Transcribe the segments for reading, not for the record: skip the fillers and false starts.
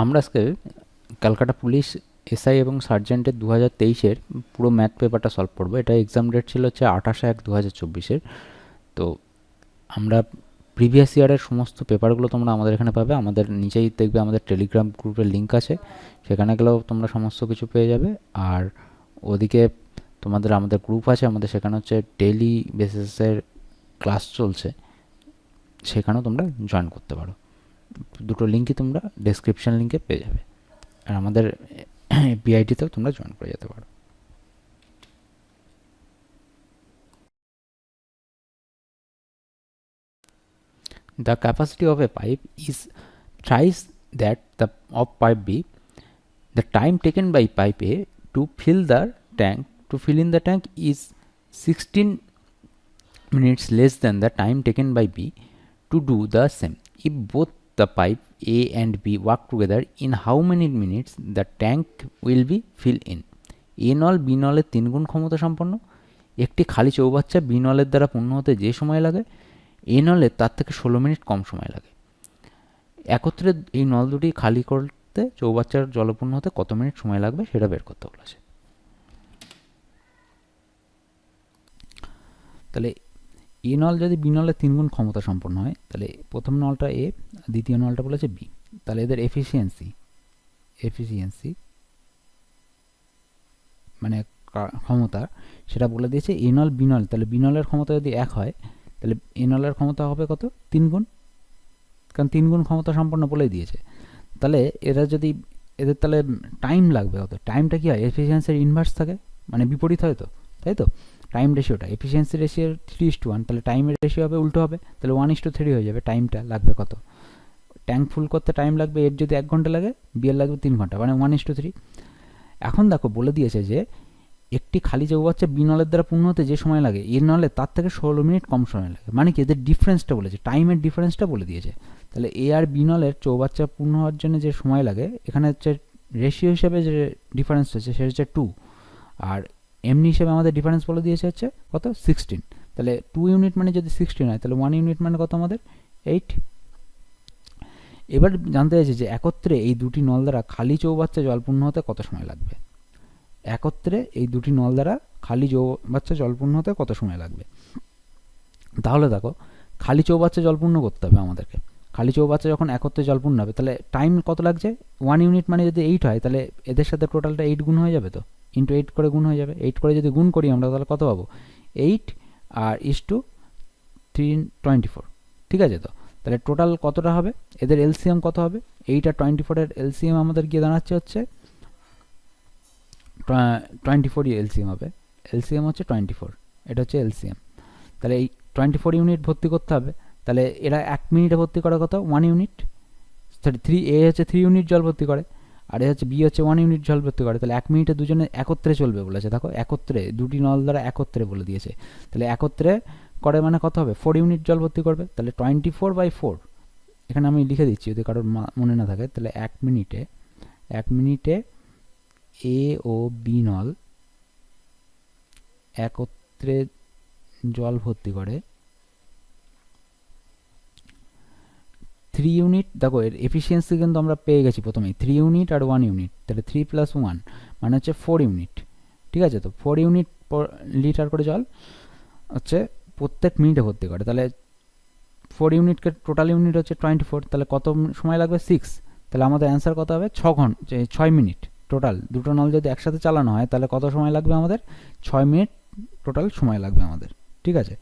আমরা আজকে Calcutta police SI এবং সার্জেন্টের 2023-এর পুরো ম্যাথ পেপারটা সলভ করবো। এটা এক্সাম ডেট ছিল হচ্ছে 28/1/2024। তো আমরা প্রিভিয়াস ইয়ারের সমস্ত পেপারগুলো তোমরা আমাদের এখানে পাবে। আমাদের নিচেই দেখবে আমাদের টেলিগ্রাম গ্রুপের লিঙ্ক আছে, সেখানে গেলেও তোমরা সমস্ত কিছু পেয়ে যাবে। আর ওদিকে আমাদের গ্রুপ আছে, আমাদের সেখানে হচ্ছে ডেইলি বেসিসের ক্লাস চলছে, সেখানেও তোমরা জয়েন করতে পারো। দুটো লিঙ্কই তোমরা ডেসক্রিপশন লিঙ্কে পেয়ে যাবে। আর আমাদের বিআইটিতেও তোমরা জয়েন করে যেতে পারো। The capacity of a pipe is thrice that of pipe B. The time taken by pipe A to fill in the tank is 16 minutes less than the time taken by B to do the same. If both the pipe A and B work together, in how many minutes the tank will be filled in? A নল B নলের 3 গুণ ক্ষমতা সম্পন্ন। একটি খালি চৌবাচ্চা B নলের দ্বারা পূর্ণ হতে যে সময় লাগে, এ নলের তার থেকে 16 মিনিট কম সময় লাগে। একত্রে এই নল দুটি খালি করতে চৌবাচ্চার জলপূর্ণ হতে কত মিনিট সময় লাগবে সেটা বের করতে বলেছে। তাহলে এ নল যদি বি নলের 3 গুণ ক্ষমতা সম্পন্ন হয়, তাহলে প্রথম নলটা এ, দ্বিতীয় নলটা বলেছে বি। তাহলে এদের এফিসিয়েন্সি মানে ক্ষমতা সেটা বলে দিয়েছে এ নল বি নল। তাহলে বি নলের ক্ষমতা যদি 1 হয়, তাহলে এ নলের ক্ষমতা হবে কত? 3 গুণ, কারণ 3 গুণ ক্ষমতা সম্পন্ন বলেই দিয়েছে। তাহলে এদের তাহলে টাইম লাগবে কত? টাইমটা কি হয়? এফিসিয়েন্সির ইনভার্স থাকে, মানে বিপরীত হয় তো, তাই তো? টাইম রেশিওটা এফিসিয়েন্সি রেশিও 3:1, তাহলে টাইমের রেশিও হবে উল্টো হবে, তাহলে 1:3 হয়ে যাবে। টাইমটা লাগবে কত? ট্যাঙ্ক ফুল করতে টাইম লাগবে, এর যদি 1 ঘন্টা লাগে, বি এর লাগবে 3 ঘন্টা, মানে 1:3। এখন দেখো বলে দিয়েছে যে একটি খালি চৌবাচ্চা বি নলের দ্বারা পূর্ণ হতে যে সময় লাগে, এর নলে তার থেকে 16 মিনিট কম সময় লাগে। মানে কি? এদের ডিফারেন্সটা বলেছে, টাইমের ডিফারেন্সটা বলে দিয়েছে। তাহলে এ আর বি নলের চৌবাচ্চা পূর্ণ হওয়ার জন্য যে সময় লাগে, এখানে হচ্ছে রেশিও হিসেবে যে ডিফারেন্স হচ্ছে সেটা হচ্ছে 2, আর এমনি হিসেবে আমাদের ডিফারেন্স বলে দিয়েছে হচ্ছে কত? 16। তাহলে 2 ইউনিট মানে যদি 16 হয়, তাহলে 1 ইউনিট মানে কত আমাদের? 8। এবার জানতে চাইছে যে একত্রে এই দুটি নল দ্বারা খালি চৌবাচ্চা জলপূর্ণ হতে কত সময় লাগবে। একত্রে এই দুটি নল দ্বারা খালি চৌবাচ্চা জলপূর্ণ হতে কত সময় লাগবে। তাহলে দেখো, খালি চৌবাচ্চা জলপূর্ণ করতে হবে আমাদেরকে। খালি চৌবাচ্চা যখন একত্রে জলপূর্ণ হবে, তাহলে টাইম কত লাগছে? 1 ইউনিট মানে যদি 8 হয়, তাহলে এদের সাথে টোটালটা 8 গুণ হয়ে যাবে, তো ইন্টু 8 করে গুণ হয়ে যাবে। 8 করে যদি গুণ করি আমরা, তাহলে কত পাবো? 8 আর ইস টু 324, ঠিক আছে তো? তাহলে টোটাল কতটা হবে? এদের এলসিএম কত হবে? 8 আর 24-এর এলসিএম আমাদের গিয়ে দাঁড়াচ্ছে হচ্ছে 24 এলসিএম হবে। এলসিএম হচ্ছে 24, এটা হচ্ছে এলসিএম। তাহলে এই 24 ইউনিট ভর্তি করতে হবে। তাহলে এরা 1 মিনিটে ভর্তি করে কত? 1 ইউনিট। সরি, 3 এ হচ্ছে 3 ইউনিট জল ভর্তি করে, আর এ হচ্ছে বি হচ্ছে 1 ইউনিট জল ভর্তি করে। তাহলে 1 মিনিটে দুজনে একত্রে চলবে বলেছে। দেখো, একত্রে দুটি নল দ্বারা একত্রে বলে দিয়েছে। তাহলে একত্রে করে মানে কত হবে? 4 ইউনিট জল ভর্তি করবে। তাহলে 24/4, এখানে আমি লিখে দিচ্ছি যদি কারোর মনে না থাকে। তাহলে 1 মিনিটে এ ও বি নল একত্রে জল ভর্তি করে 3 ইউনিট। দেখো, এর এফিসিয়েন্সি কিন্তু আমরা পেয়ে গেছি প্রথমেই, 3 ইউনিট আর 1 ইউনিট। তাহলে 3 + 1 মানে হচ্ছে 4 ইউনিট, ঠিক আছে তো? 4 ইউনিট লিটার করে জল হচ্ছে প্রত্যেক মিনিটে ভর্তি করে। তাহলে 4 ইউনিটকে টোটাল ইউনিট হচ্ছে 24, তাহলে কত সময় লাগবে? 6। তাহলে আমাদের অ্যান্সার কত হবে? 6 মিনিট টোটাল। দুটো নল যদি একসাথে চালানো হয়, তাহলে কত সময় লাগবে আমাদের? 6 মিনিট টোটাল সময় লাগবে আমাদের, ঠিক আছে?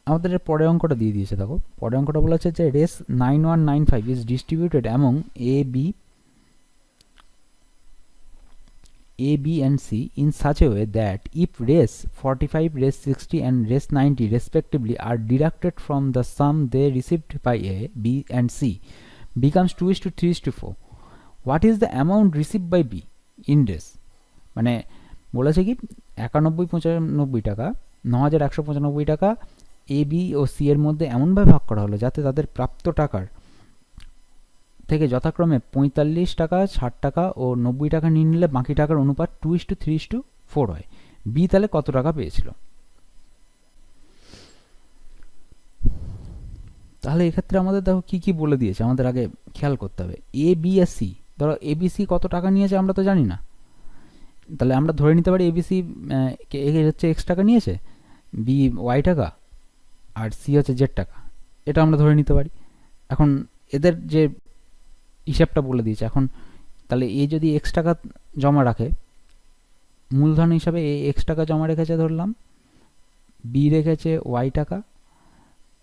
আমাদের এর পরের অঙ্কটা দিয়ে দিয়েছে। দেখো, পরের অঙ্কটা বলা হচ্ছে যে race 9195 is distributed among A, B and C in such a way that if race 45, race 60 and race 90 respectively are deducted from the sum they received by A, B and C becomes 2:3:4. What is the amount received by B in race? মানে বলেছে কি, 9195 টাকা, 9195 টাকা এ, B ও C এর মধ্যে এমনভাবে ভাগ করা হলো যাতে তাদের প্রাপ্ত টাকার থেকে যথাক্রমে 45 টাকা, 60 টাকা ও 90 টাকা নিয়ে নিলে বাকি টাকার অনুপাত 2:3:4 হয়। বি তাহলে কত টাকা পেয়েছিল? তাহলে এক্ষেত্রে আমাদের দেখো কী কী বলে দিয়েছে, আমাদের আগে খেয়াল করতে হবে। এ বি আর সি, ধরো এবিসি কত টাকা নিয়েছে আমরা তো জানি না, তাহলে আমরা ধরে নিতে পারি এবিসি হচ্ছে এক্স টাকা নিয়েছে, বি ওয়াই টাকা, আর সি হচ্ছে জেড টাকা, এটা আমরা ধরে নিতে পারি। এখন এদের যে হিসাবটা বলে দিয়েছে, এখন তাহলে এ যদি এক্স টাকা জমা রাখে, মূলধন হিসাবে এ এক্স টাকা জমা রেখেছে ধরলাম, বি রেখেছে ওয়াই টাকা,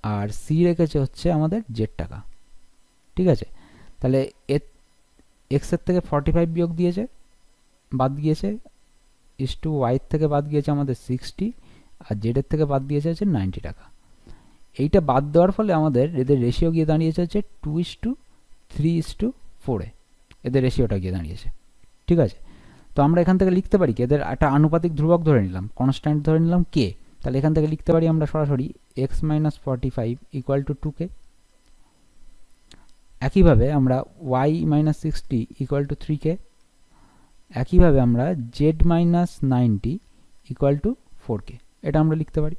আর সি রেখেছে হচ্ছে আমাদের জেড টাকা, ঠিক আছে। তাহলে এক্সের থেকে 45 বিয়োগ দিয়েছে, বাদ গিয়েছে, ইস টু ওয়াইয়ের থেকে বাদ গিয়েছে আমাদের 60, আর জেডের থেকে বাদ দিয়েছে হচ্ছে 90 টাকা। এইটা বাদ দেওয়ার ফলে আমাদের এদের রেশিও গিয়ে দাঁড়িয়েছে হচ্ছে 2:3:4, এদের রেশিওটা গিয়ে দাঁড়িয়েছে, ঠিক আছে। তো আমরা এখান থেকে লিখতে পারি কি, এদের একটা আনুপাতিক ধ্রুবক ধরে নিলাম, কনস্ট্যান্ট ধরে নিলাম কে, তাহলে এখান থেকে লিখতে পারি আমরা সরাসরি x minus 45 equal to 2k। একইভাবে আমরা Y minus 60 equal to 3k। একইভাবে আমরা Z minus 90 equal to 4k, এটা আমরা লিখতে পারি।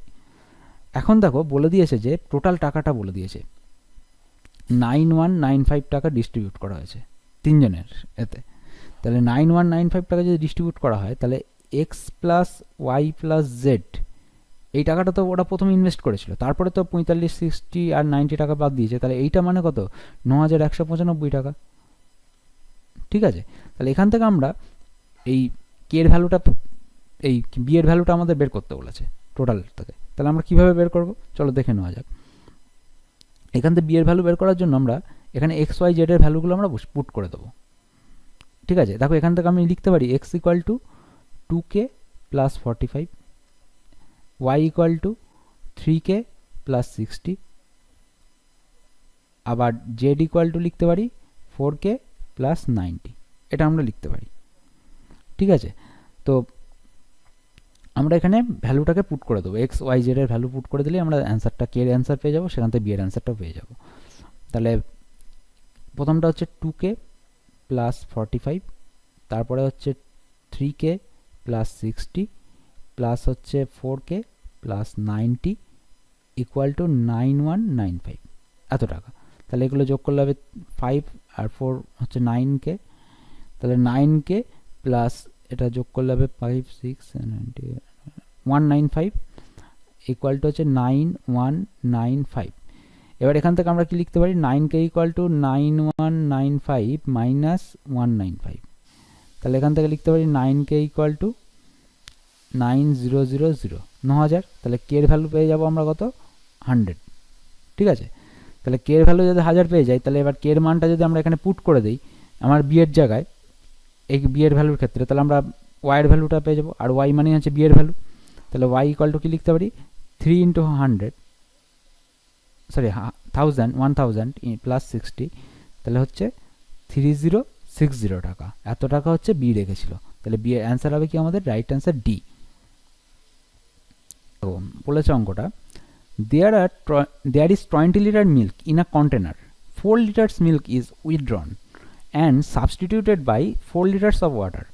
এখন দেখো বলে দিয়েছে যে টোটাল টাকাটা বলে দিয়েছে 9195 টাকা ডিস্ট্রিবিউট করা হয়েছে তিনজনের এতে। তাহলে 9195 টাকা যদি ডিস্ট্রিবিউট করা হয়, তাহলে X plus Y plus Z, এই টাকাটা তো ওরা প্রথমে ইনভেস্ট করেছিল, তারপরে তো 45, 60 আর 90 টাকা বাদ দিয়েছে, তাহলে এইটা মানে কত, 9195 টাকা, ঠিক আছে। তাহলে এখান থেকে আমরা এই কে এর ভ্যালুটা, এই বি এর ভ্যালুটা আমাদের বের করতে বলেছে টোটাল থেকে। তাহলে আমরা কীভাবে বের করব, চলো দেখে নেওয়া যাক। এখান থেকে বি এর ভ্যালু বের করার জন্য আমরা এখানে এক্স ওয়াই জেড এর ভ্যালুগুলো আমরা পুট করে দেবো, ঠিক আছে। দেখো এখান থেকে আমি লিখতে পারি X equal to 2k plus 45, Y equal to 3k plus 60, আবার জেড ইকুয়াল টু লিখতে পারি 4k প্লাস 90, এটা আমরা লিখতে পারি, ঠিক আছে। তো আমরা এখানে ভ্যালুটাকে পুট করে দেবো, এক্স ওয়াই জেড এর ভ্যালু পুট করে দিলে আমরা অ্যান্সারটা কে এর অ্যান্সার পেয়ে যাবো, সেখান থেকে বি এর অ্যান্সারটাও পেয়ে যাবো। তাহলে প্রথমটা হচ্ছে 2k প্লাস 45, তারপরে হচ্ছে 3k প্লাস 60 প্লাস হচ্ছে 4k প্লাস 90 ইকুয়াল টু 9195, এত টাকা। তাহলে এগুলো যোগ করলে হবে 5 আর 4 হচ্ছে 9k, তাহলে 9k প্লাস এটা যোগ করলে হবে 5 6 195 ইকুয়াল টু হচ্ছে 9195। এবার এখান থেকে আমরা কি লিখতে পারি, 9k ইকুয়াল টু 9195 মাইনাস 195, তাহলে এখান থেকে লিখতে পারি 9k ইকুয়াল টু 9000, 9000, তাহলে কে এর ভ্যালু পেয়ে যাবো আমরা কত, 100, ঠিক আছে। তাহলে কে এর ভ্যালু যদি 1000 পেয়ে যাই, তাহলে এবার কে এর মানটা যদি আমরা এখানে পুট করে দিই আমার বি এর জায়গায়, এই বি এর ভ্যালুর ক্ষেত্রে, তাহলে আমরা ওয়াই এর ভ্যালুটা পেয়ে যাবো, আর ওয়াই মানে হচ্ছে বি এর ভ্যালু। তাহলে ওয়াই ইকুয়াল টু কি লিখতে পারি, 3 ইন্টু 100, সরি 1000 প্লাস 60, তাহলে হচ্ছে 3060 টাকা, এত টাকা হচ্ছে বি রেখেছিল। তাহলে বি এর অ্যান্সার হবে কি আমাদের, রাইট অ্যান্সার ডি। তো বলেছে অঙ্কটা, there is 20 liter milk in a container, 4 liters milk is withdrawn and substituted by 4 liters of water.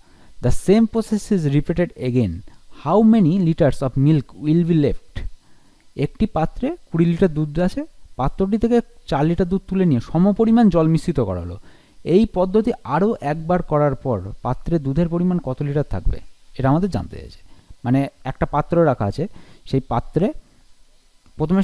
The same process is repeated again. How many liters of milk will be left? একটি পাত্রে 20 litre দুধ আছে, পাত্রটি থেকে 4 litre দুধ তুলে নিয়ে সমপরিমাণ জল মিশ্রিত করা হলো। এই পদ্ধতি আরও একবার করার পর পাত্রে দুধের পরিমাণ কত লিটার থাকবে, এটা আমাদের জানতে চাইছে। মানে একটা পাত্র রাখা আছে, সেই পাত্রে প্রথমে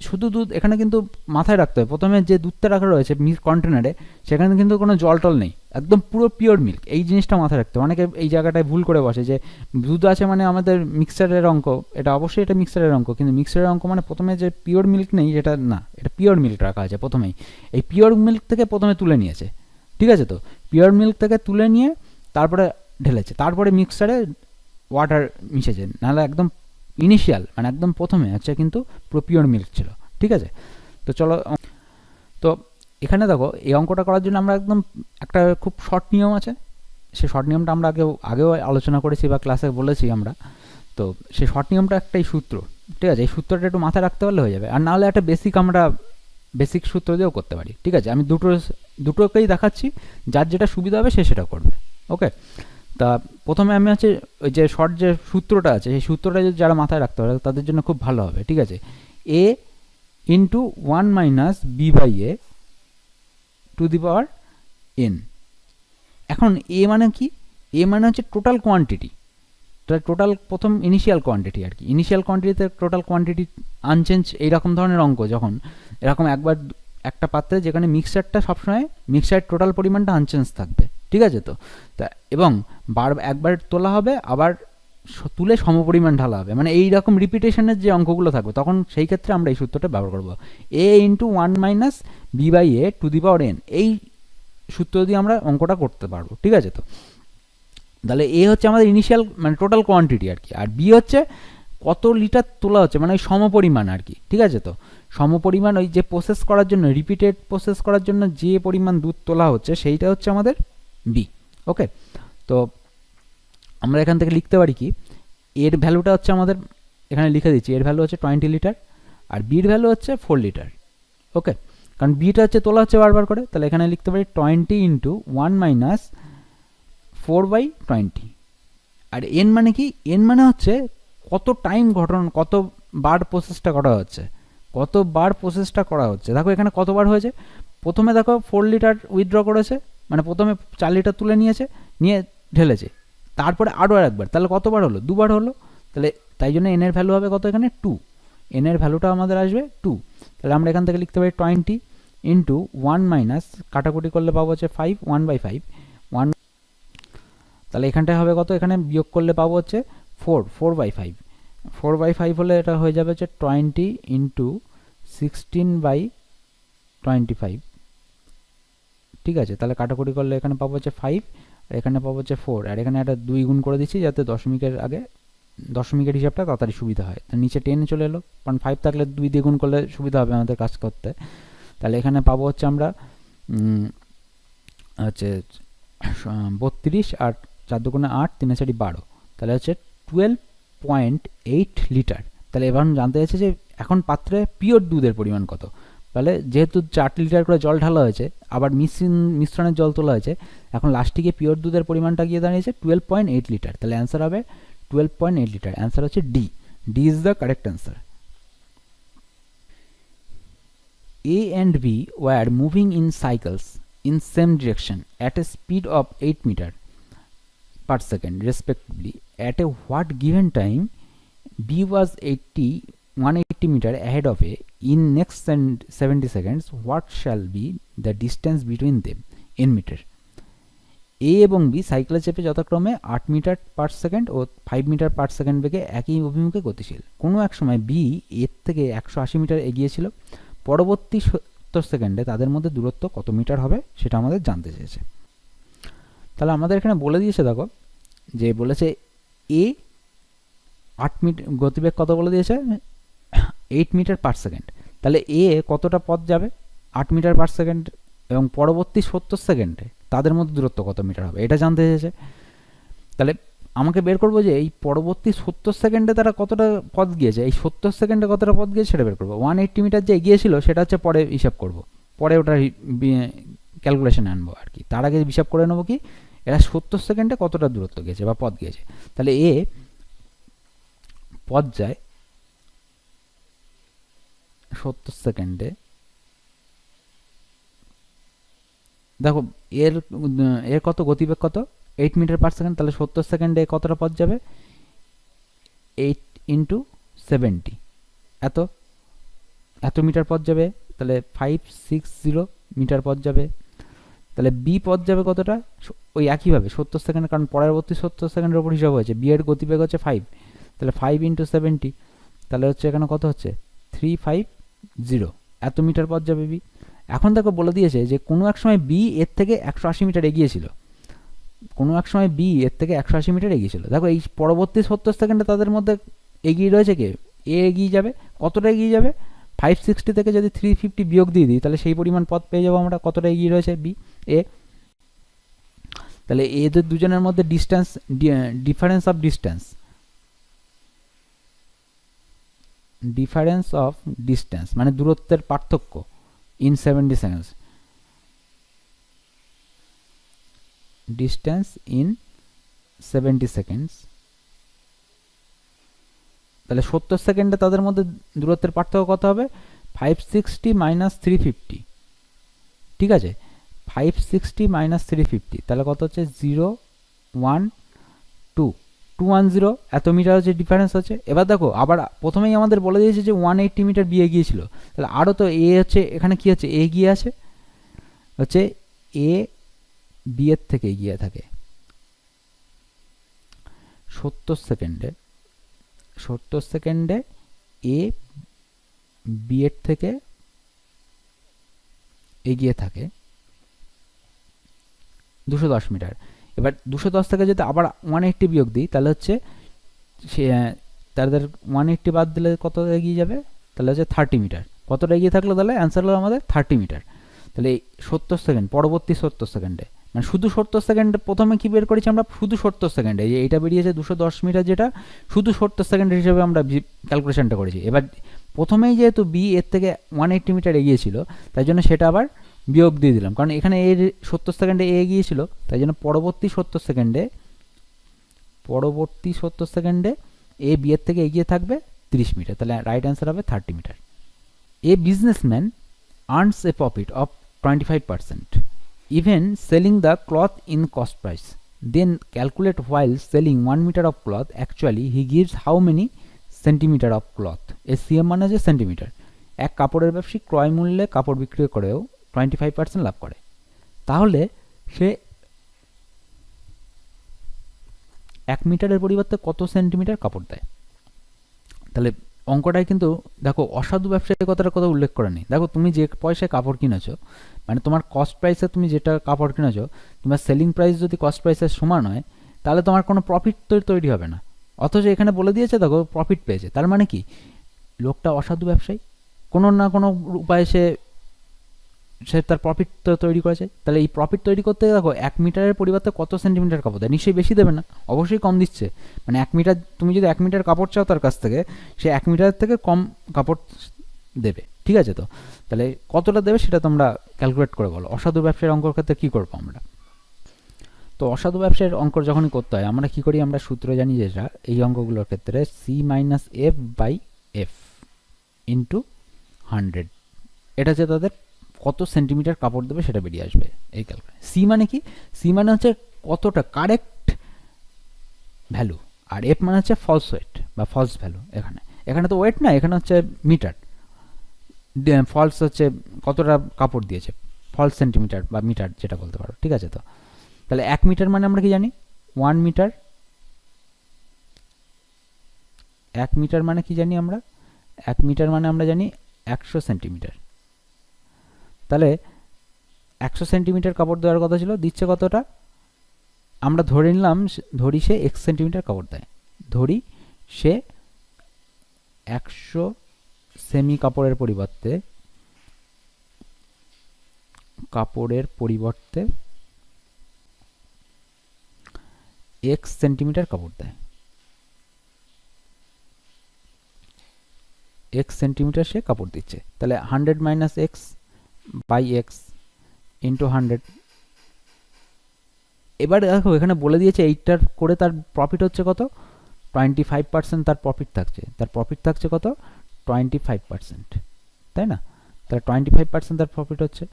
শুধু দুধ, এখানে কিন্তু মাথায় রাখতে হবে প্রথমে যে দুধটা রাখা রয়েছে কন্টেনারে, সেখানে কিন্তু কোনো জল টল নেই, একদম পুরো পিওর মিল্ক, এই জিনিসটা মাথায় রাখতে হবে। অনেকে এই জায়গাটায় ভুল করে বসে যে দুধ আছে মানে আমাদের মিক্সারের অঙ্ক, এটা অবশ্যই এটা মিক্সারের অঙ্ক, কিন্তু মিক্সারের অঙ্ক মানে প্রথমে যে পিওর মিল্ক নেই এটা না, এটা পিওর মিল্ক রাখা আছে প্রথমেই, এই পিওর মিল্ক থেকে প্রথমে তুলে নিয়েছে, ঠিক আছে। তো পিওর মিল্ক থেকে তুলে নিয়ে তারপরে ঢেলেছে, তারপরে মিক্সারে ওয়াটার মিশেছে, নাহলে একদম ইনিশিয়াল মানে একদম প্রথমে হচ্ছে কিন্তু পুরো পিওর মিল্ক ছিল, ঠিক আছে। তো চলো, তো এখানে দেখো এই অঙ্কটা করার জন্য আমরা একদম একটা খুব শর্ট নিয়ম আছে, সেই শর্ট নিয়মটা আমরা আগেও আলোচনা করেছি বা ক্লাসে বলেছি আমরা। তো সেই শর্ট নিয়মটা একটাই সূত্র, ঠিক আছে, এই সূত্রটা একটু মাথায় রাখতে পারলে হয়ে যাবে। আর নাহলে একটা আমরা বেসিক সূত্র দিয়েও করতে পারি, ঠিক আছে। আমি দুটোকেই দেখাচ্ছি, যার যেটা সুবিধা হবে সে সেটা করবে, ওকে। তা প্রথমে আমি হচ্ছে ওই যে শর্ট যে সূত্রটা আছে, সেই সূত্রটা যদি যারা মাথায় রাখতে পারে তাদের জন্য খুব ভালো হবে, ঠিক আছে। A into 1 minus B by A to the power N. এখন এ মানে কি? এ মানে হচ্ছে টোটাল কোয়ান্টিটি, টোটাল প্রথম ইনিশিয়াল কোয়ান্টিটি আর কি। ইনিশিয়াল কোয়ান্টিটিতে টোটাল কোয়ান্টিটি আনচেঞ্জ এইরকম ধরনের অঙ্ক যখন এরকম একবার একটা পাত্রে যেখানে মিক্সচারটা সবসময় মিক্সচার টোটাল পরিমাণটা আনচেঞ্জ থাকবে, ঠিক আছে তো। তা এবং একবার তোলা হবে আবার তুলে সমপরিমাণ ঢালা হবে, মানে এই রকম রিপিটেশনের যে অঙ্কগুলো থাকবে তখন সেই ক্ষেত্রে আমরা এই সূত্রটা ব্যবহার করবো, A into 1 minus B by A to the power N. এই সূত্র দিয়ে আমরা অঙ্কটা করতে পারবো, ঠিক আছে তো। তাহলে এ হচ্ছে আমাদের ইনিশিয়াল মানে টোটাল কোয়ান্টিটি আর কি, আর বি হচ্ছে কত লিটার তোলা হচ্ছে মানে ওই সমপরিমাণ আর কি, ঠিক আছে তো। সমপরিমাণ ওই যে প্রসেস করার জন্য রিপিটেড প্রসেস করার জন্য যে পরিমাণ দুধ তোলা হচ্ছে সেইটা হচ্ছে আমাদের বি। ওকে, তো আমরা এখান থেকে লিখতে পারি কি, এর ভ্যালুটা হচ্ছে আমাদের এখানে লিখে দিচ্ছি, এর ভ্যালু হচ্ছে 20 লিটার আর বির ভ্যালু হচ্ছে 4 লিটার। ওকে, কারণ বিটা হচ্ছে তোলা হচ্ছে বারবার করে, তাহলে এখানে লিখতে পারি 20 ইন্টু 1 মাইনাস 4/20। আর এন মানে কি? এন মানে হচ্ছে কত টাইম কতবার প্রসেসটা করা হচ্ছে, কতবার প্রসেসটা করা হচ্ছে। দেখো এখানে কতবার হয়েছে, প্রথমে দেখো 4 লিটার উইথড্র করেছে, মানে প্রথমে 4 লিটার তুলে নিয়েছে, নিয়ে ঢেলেছে, তারপরে আরও একবার, তাহলে কতবার হলো? দুবার হলো। তাহলে তাই জন্য এনের ভ্যালু হবে কত? এখানে 2। এনের ভ্যালুটা আমাদের আসবে 2। তাহলে আমরা এখান থেকে লিখতে পারি 20 ইন্টু 1 মাইনাস কাটাকুটি করলে পাবো হচ্ছে 5, 1/5 1। তাহলে এখানটায় হবে কত? এখানে বিয়োগ করলে পাবো হচ্ছে 4/5। 4/5 হলে এটা হয়ে যাবে হচ্ছে 20 ইন্টু 16/25, ঠিক আছে। তাহলে কাটাকুটি করলে এখানে পাবো হচ্ছে 5, আর এখানে পাবো হচ্ছে 4, আর এখানে একটা 2 গুণ করে দিচ্ছি যাতে দশমিকের আগে দশমিকের হিসাবটা তাড়াতাড়ি সুবিধা হয়। তো নিচে 10 চলে এলো, কারণ 5 থাকলে 2 দিয়ে গুণ করলে সুবিধা হবে আমাদের কাজ করতে। তাহলে এখানে পাবো হচ্ছে আমরা হচ্ছে 32 আর 4 দুগুণে 8, 3 4 12, তাহলে হচ্ছে 12.8 লিটার। তাহলে এবার জানতে চাইছে যে এখন পাত্রে পিওর দুধের পরিমাণ কত। তাহলে যেহেতু 4 লিটার করে জল ঢালা হয়েছে, আবার মিশ্রণের জল তোলা হয়েছে, এখন লাস্টে গিয়ে পিওর দুধের পরিমাণটা গিয়ে দাঁড়িয়েছে 12.8 লিটার। তাহলে অ্যান্সার হবে 12.8 লিটার। অ্যান্সার হচ্ছে D. D is the correct answer. A and B were moving in cycles in same direction at a speed of 8 meter per second respectively. At a what given time B was 180 meter ahead of A in next 70 seconds, what shall be the distance between them in meter? A এবং B সাইকেলে চেপে যথাক্রমে 8 metre per second ও 5 metre per second বেগে একই অভিমুখে গতিশীল। কোনো এক সময় B এর থেকে 180 মিটার এগিয়েছিল। পরবর্তী 70 সেকেন্ডে তাদের মধ্যে দূরত্ব কত মিটার হবে সেটা আমাদের জানতে চেয়েছে। তাহলে আমাদের এখানে বলে দিয়েছে, দেখো যে বলেছে এ 8 মিটার গতিবেগ কত বলে দিয়েছে 8 মিটার পার সেকেন্ড। তাহলে এ কতটা পথ যাবে 8 মিটার পার সেকেন্ড, এবং পরবর্তী 70 সেকেন্ডে তাদের মধ্যে দূরত্ব কত মিটার হবে এটা জানতে চেয়েছে। তাহলে আমাকে বের করবো যে এই পরবর্তী 70 সেকেন্ডে তারা কতটা পথ গিয়েছে, এই 70 সেকেন্ডে কতটা পথ গিয়েছে সেটা বের করবো। 180 মিটার যে এগিয়েছিল সেটা হচ্ছে পরে হিসাব করব, পরে ওটা ক্যালকুলেশনে আনবো আর কি। তার আগে হিসাব করে নেবো কি এরা 70 সেকেন্ডে কতটা দূরত্ব গিয়েছে বা পথ গিয়েছে। তাহলে এ পথ যায় 70 সেকেন্ডে, দেখো এর কত গতিবেগ কত 8 মিটার পার সেকেন্ড, তাহলে 70 সেকেন্ডে কতটা পথ যাবে 8 ইন্টু 70, এত মিটার পথ যাবে। তাহলে 560 মিটার পথ যাবে। তাহলে বি পথ যাবে কতটা ওই একইভাবে 70 সেকেন্ড, কারণ পরবর্তী 70 সেকেন্ডের উপর হিসাব হয়েছে। বি এর গতিবেগ হচ্ছে 5, তাহলে 5 ইন্টু 70, তাহলে হচ্ছে এখানে কত হচ্ছে 350, এত মিটার পথ যাবে বি। এখন দেখো বলে দিয়েছে যে কোনো এক সময় বি এর থেকে 180 মিটার এগিয়েছিল, কোনো এক সময় বি এর থেকে 180 মিটার এগিয়েছিল। দেখো এই পরবর্তী 70 সেকেন্ডে তাদের মধ্যে এগিয়ে রয়েছে কে, এ এগিয়ে যাবে। কতটা এগিয়ে যাবে 560 থেকে যদি 350 বিয়োগ দিয়ে দিই তাহলে সেই পরিমাণ পথ পেয়ে যাবো আমরা, কতটা এগিয়ে রয়েছে বি এ। তাহলে এদের দুজনের মধ্যে ডিস্টেন্স, ডিফারেন্স অফ ডিস্টেন্স মানে দূরত্বের পার্থক্য in 70 seconds, distance in 70 seconds. তাহলে 70 সেকেন্ডে তাদের মধ্যে দূরত্বের পার্থক্য কত হবে 560 মাইনাস 350, ঠিক আছে, 560 মাইনাস 350 তাহলে কত হচ্ছে 012 এত মিটার হচ্ছে ডিফারেন্স হচ্ছে। এবার দেখো আবার প্রথমেই আমাদের বলে দিয়েছে যে 180 মিটার বি এগিয়েছিল, তাহলে আরও তো এ হচ্ছে এখানে কি হচ্ছে এ এগিয়ে আছে, হচ্ছে এ বি এর থেকে এগিয়ে থাকে 70 সেকেন্ডে এ বি এর থেকে এগিয়ে থাকে 210 মিটার। এবার 210 থেকে যদি আবার 180 বিয়োগ দিই তাহলে হচ্ছে সে তাদের 180 বাদ দিলে কত এগিয়ে যাবে, তাহলে হচ্ছে 30 মিটার। কতটা এগিয়ে থাকলো তাহলে অ্যান্সার হলো আমাদের 30 মিটার। তাহলে 70 সেকেন্ড পরবর্তী 70 সেকেন্ডে, মানে শুধু 70 সেকেন্ড প্রথমে কি বের করেছি আমরা, শুধু 70 সেকেন্ডে, এই যে এইটা বেরিয়েছে 210 মিটার, যেটা শুধু 70 সেকেন্ড হিসেবে আমরা ক্যালকুলেশনটা করেছি। এবার প্রথমেই যেহেতু বি এর থেকে 180 মিটার এগিয়েছিল তাই জন্য সেটা আবার বিয়োগ দিয়ে দিলাম, কারণ এখানে এর 70 সেকেন্ডে এ এগিয়েছিল, তাই জন্য পরবর্তী 70 সেকেন্ডে এ বি এর থেকে এগিয়ে থাকবে 30 মিটার, তাহলে রাইট অ্যান্সার হবে 30 মিটার। A businessman earns a profit of 25% even selling the cloth in cost price, then calculate while selling 1 meter of cloth actually he gives how many centimeter of cloth। SCM মানে হচ্ছে centimetre. এক কাপড়ের ব্যবসায়ী ক্রয় মূল্যে কাপড় বিক্রি করেও 25% লাভ করে, তাহলে সে 1 মিটারের পরিবর্তে কত সেন্টিমিটার কাপড় দেয়। তাহলে অঙ্কটায় কিন্তু দেখো অসাধু ব্যবসায়ী কথাটা কথা উল্লেখ করে নেই। দেখো তুমি যে পয়সায় কাপড় কিনেছো, মানে তোমার কস্ট প্রাইসে তুমি যেটা কাপড় কিনেছো, তোমার সেলিং প্রাইস যদি কস্ট প্রাইসের সমান হয় তাহলে তোমার কোনো প্রফিট তৈরি হবে না, অথচ এখানে বলে দিয়েছে দেখো প্রফিট পেয়েছে। তার মানে কি লোকটা অসাধু ব্যবসায়ী, কোনো না কোনো উপায়ে সে তার প্রফিট তৈরি করেছে। তাহলে এই প্রফিট তৈরি করতে দেখো 1 মিটারের পরিবর্তে কত সেন্টিমিটার কাপড় দেয়, নিশ্চয়ই বেশি দেবে না, অবশ্যই কম দিচ্ছে। মানে 1 মিটার, তুমি যদি 1 মিটার কাপড় চাও তার কাছ থেকে, সে 1 মিটারের থেকে কম কাপড় দেবে, ঠিক আছে। তো তাহলে কতটা দেবে সেটা তোমরা ক্যালকুলেট করে বলো। অসাধু ব্যবসায়ের অঙ্কর ক্ষেত্রে কী করবো আমরা, তো অসাধু ব্যবসায়ের অঙ্ক যখনই করতে হয় আমরা কী করি, আমরা সূত্র জানি যেটা এই অঙ্কগুলোর ক্ষেত্রে C-F/F ইন্টু 100, এটা হচ্ছে তাদের কত সেন্টিমিটার কাপড় দেবে সেটা বেরিয়ে আসবে এই ক্যালকুলেশন। সি মানে কি, সি মানে হচ্ছে কতটা কারেক্ট ভ্যালু, আর এফ মানে হচ্ছে ফলস ওয়েট বা ফলস ভ্যালু। এখানে তো ওয়েট না, এখানে হচ্ছে মিটার, ফলস হচ্ছে কতটা কাপড় দিয়েছে, ফলস সেন্টিমিটার বা মিটার যেটা বলতে পারো, ঠিক আছে। তো তাহলে 1 মিটার মানে আমরা কি জানি 1 মিটার, 1 মিটার মানে কি জানি আমরা, 1 মিটার মানে আমরা জানি 100 সেন্টিমিটার। তাহলে 100 সেন্টিমিটার কাপড় দেওয়ার কথা ছিল, দিচ্ছে কতটা, আমরা ধরে নিলাম, ধরি সে x সেন্টিমিটার কাপড় দেয়, ধরি সে 100 সেমি কাপড়ের পরিবর্তে x সেন্টিমিটার কাপড় দেয়, x সেন্টিমিটার সে কাপড় দিচ্ছে। তাহলে 100 minus X by X into 100। এবার দেখো এখানে বলে দিয়েছে এইটার করে তার প্রফিট হচ্ছে কত, 25% তার প্রফিট থাকছে কত 25%, তাই না। তাহলে 25% তার প্রফিট হচ্ছে।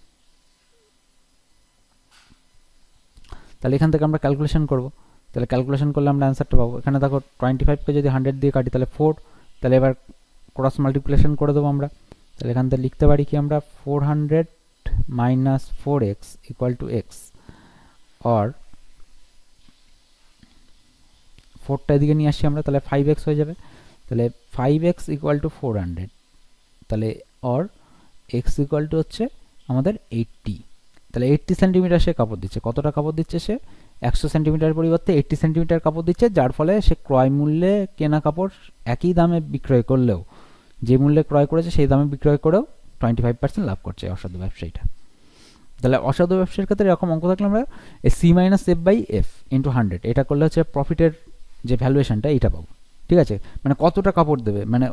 তাহলে এখান থেকে আমরা ক্যালকুলেশন করব, তাহলে ক্যালকুলেশন করলে আমরা অ্যান্সারটা পাবো। এখানে দেখো 25কে যদি 100 দিয়ে কাটি তাহলে 4, তাহলে এবার ক্রস মাল্টিপ্লিকেশন করে দেবো আমরা। তাহলে এখান থেকে লিখতে পারি কি আমরা 400 minus 4x equal to x, or 4টা এদিকে নিয়ে আসছি আমরা, তাহলে 5x হয়ে যাবে। তাহলে 5x ইকুয়াল টু 400, তাহলে অর x ইকুয়াল টু হচ্ছে আমাদের 80। তাহলে 80 সেন্টিমিটার সে কাপড় দিচ্ছে। কতটা কাপড় দিচ্ছে সে, 100 সেন্টিমিটার পরিবর্তে 80 সেন্টিমিটার কাপড় দিচ্ছে, যার ফলে সে ক্রয় মূল্যে কেনা কাপড় একই দামে বিক্রয় করলেও, যে মূল্যে ক্রয় করেছে সেই দামে বিক্রয় করেও 25% লাভ করছে অসাধু ব্যবসায়ীটা। তাহলে অসাধু ব্যবসায়ীর ক্ষেত্রে এরকম অঙ্ক থাকলে আমরা C-F/F ইন্টু 100 এটা করলে হচ্ছে প্রফিটের যে ভ্যালুয়েশনটা এইটা পাবো, ঠিক আছে। মানে কতটা কাপড় দেবে, মানে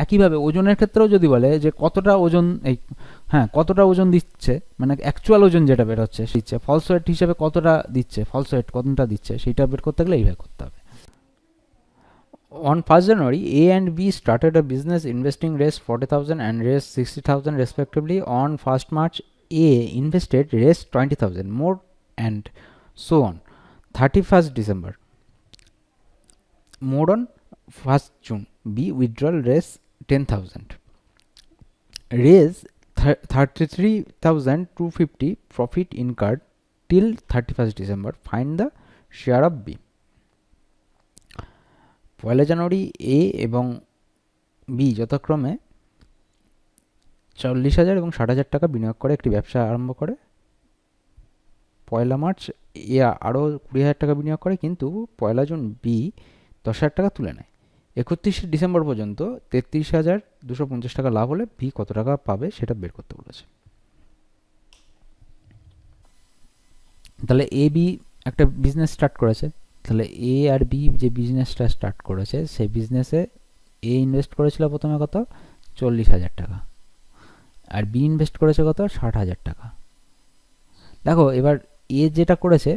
একইভাবে ওজনের ক্ষেত্রেও যদি বলে যে কতটা ওজন, কতটা ওজন দিচ্ছে, মানে অ্যাকচুয়াল ওজন যেটা বের হচ্ছে দিচ্ছে, ফলস ওয়েট হিসেবে কতটা দিচ্ছে, ফলস ওয়েট কতটা দিচ্ছে, সেইটা বের করতে গেলে এইভাবে করতে হবে। On 1st January, A and B started a business investing raised 40,000 and raised 60,000 respectively. On 1st March, A invested raised 20,000 more and so on. 31st December, more on 1st June, B withdrawal raised 10,000. Raise 33,250 profit incurred till 31st December. Find the share of B. পয়লা জানুয়ারি এ এবং B যথাক্রমে 40,000 এবং 60,000 টাকা বিনিয়োগ করে একটি ব্যবসা আরম্ভ করে। পয়লা মার্চ এ আরও 20,000 টাকা বিনিয়োগ করে, কিন্তু পয়লা জুন বি 10,000 টাকা তুলে নেয়। 31শে ডিসেম্বর পর্যন্ত 33,250 টাকা লাভ হলে বি কত টাকা পাবে সেটা বের করতে বলেছে। তাহলে এ বি একটা বিজনেস স্টার্ট করেছে, তাহলে এ আর বি যে বিজনেসটা স্টার্ট করেছে সেই বিজনেসে এ ইনভেস্ট করেছিল প্রথমে কত 40,000 টাকা, আর বি ইনভেস্ট করেছে কত 60,000 টাকা। দেখো এবার এ যেটা করেছে,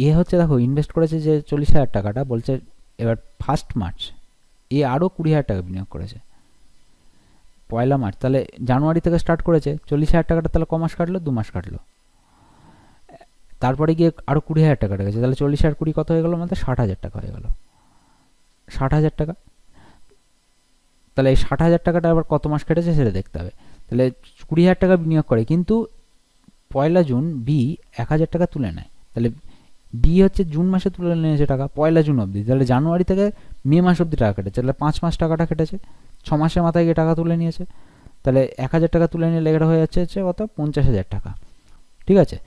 এ হচ্ছে দেখো ইনভেস্ট করেছে যে 40,000 টাকাটা, বলছে এবার 1st মার্চ এ আরও 20,000 টাকা বিনিয়োগ করেছে। পয়লা মার্চ, তাহলে জানুয়ারি থেকে স্টার্ট করেছে, 40,000 টাকাটা তাহলে ক মাস কাটলো, 2 মাস কাটলো। তারপরে গিয়ে আরও 20,000 টাকা রেখেছে, তাহলে 40 আর 20 কত হয়ে গেলো, মানে 60,000 টাকা হয়ে গেল। 60,000 টাকা, তাহলে এই 60,000 টাকাটা আবার কত মাস কেটেছে সেটা দেখতে হবে। তাহলে 20,000 টাকা বিনিয়োগ করে, কিন্তু পয়লা জুন বি 1,000 টাকা তুলে নেয়। তাহলে বি হচ্ছে জুন মাসে তুলে নিয়েছে টাকা পয়লা জুন অবধি, তাহলে জানুয়ারি থেকে মে মাস অবধি টাকা কেটেছে, তাহলে 5 মাস টাকাটা কেটেছে, 6 মাসের মাথায় গিয়ে টাকা তুলে নিয়েছে। তাহলে 1,000 টাকা তুলে নিলে এটা হয়ে যাচ্ছে কত 50,000 টাকা। ঠিক আছে,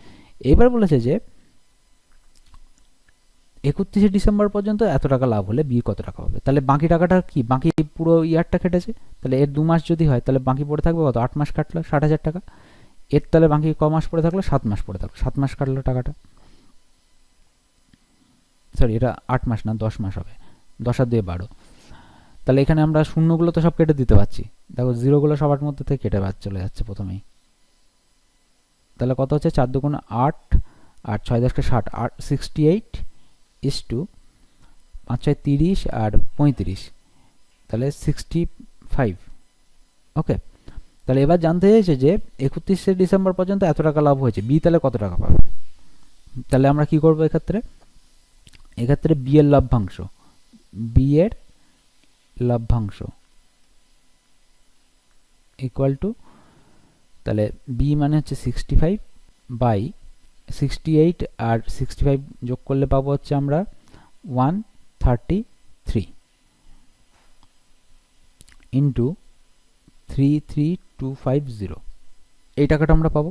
এবার বলেছে যে 31শে ডিসেম্বর পর্যন্ত এত টাকা লাভ হলে বি কত টাকা হবে। তাহলে বাকি টাকাটা কি, বাকি পুরো ইয়ারটা কেটেছে, তাহলে এর 2 মাস যদি হয় তাহলে বাকি পড়ে থাকবে কত 8 মাস কাটলো 60,000 টাকা। এর তাহলে বাকি ক মাস পড়ে থাকলো 7 মাস পড়ে থাকলো, 7 মাস কাটলো টাকাটা, সরি এটা 8 মাস না 10 মাস হবে, 10 আর 2 12। তাহলে এখানে আমরা শূন্যগুলো তো সব কেটে দিতে পারছি, দেখো জিরোগুলো সবার মধ্যে থেকে কেটে চলে যাচ্ছে প্রথমেই। তাহলে কত হচ্ছে 4 2 8 আর 6 10 60, 68 ইস টু 5 6 30 আর 35, তাহলে 65। ওকে, তাহলে এবার জানতে চাইছে যে 31শে ডিসেম্বর পর্যন্ত এত টাকা লাভ হয়েছে, বি তাহলে কত টাকা পাবে। তাহলে আমরা কি করবো এক্ষেত্রে বি এর লভ্যাংশ, বি এর লভ্যাংশ ইকুয়াল টু, তাহলে বি মানে হচ্ছে 65 বাই 68 আর 65 যোগ করলে পাবো হচ্ছে আমরা 133 ইন্টু 33250, এই টাকাটা আমরা পাবো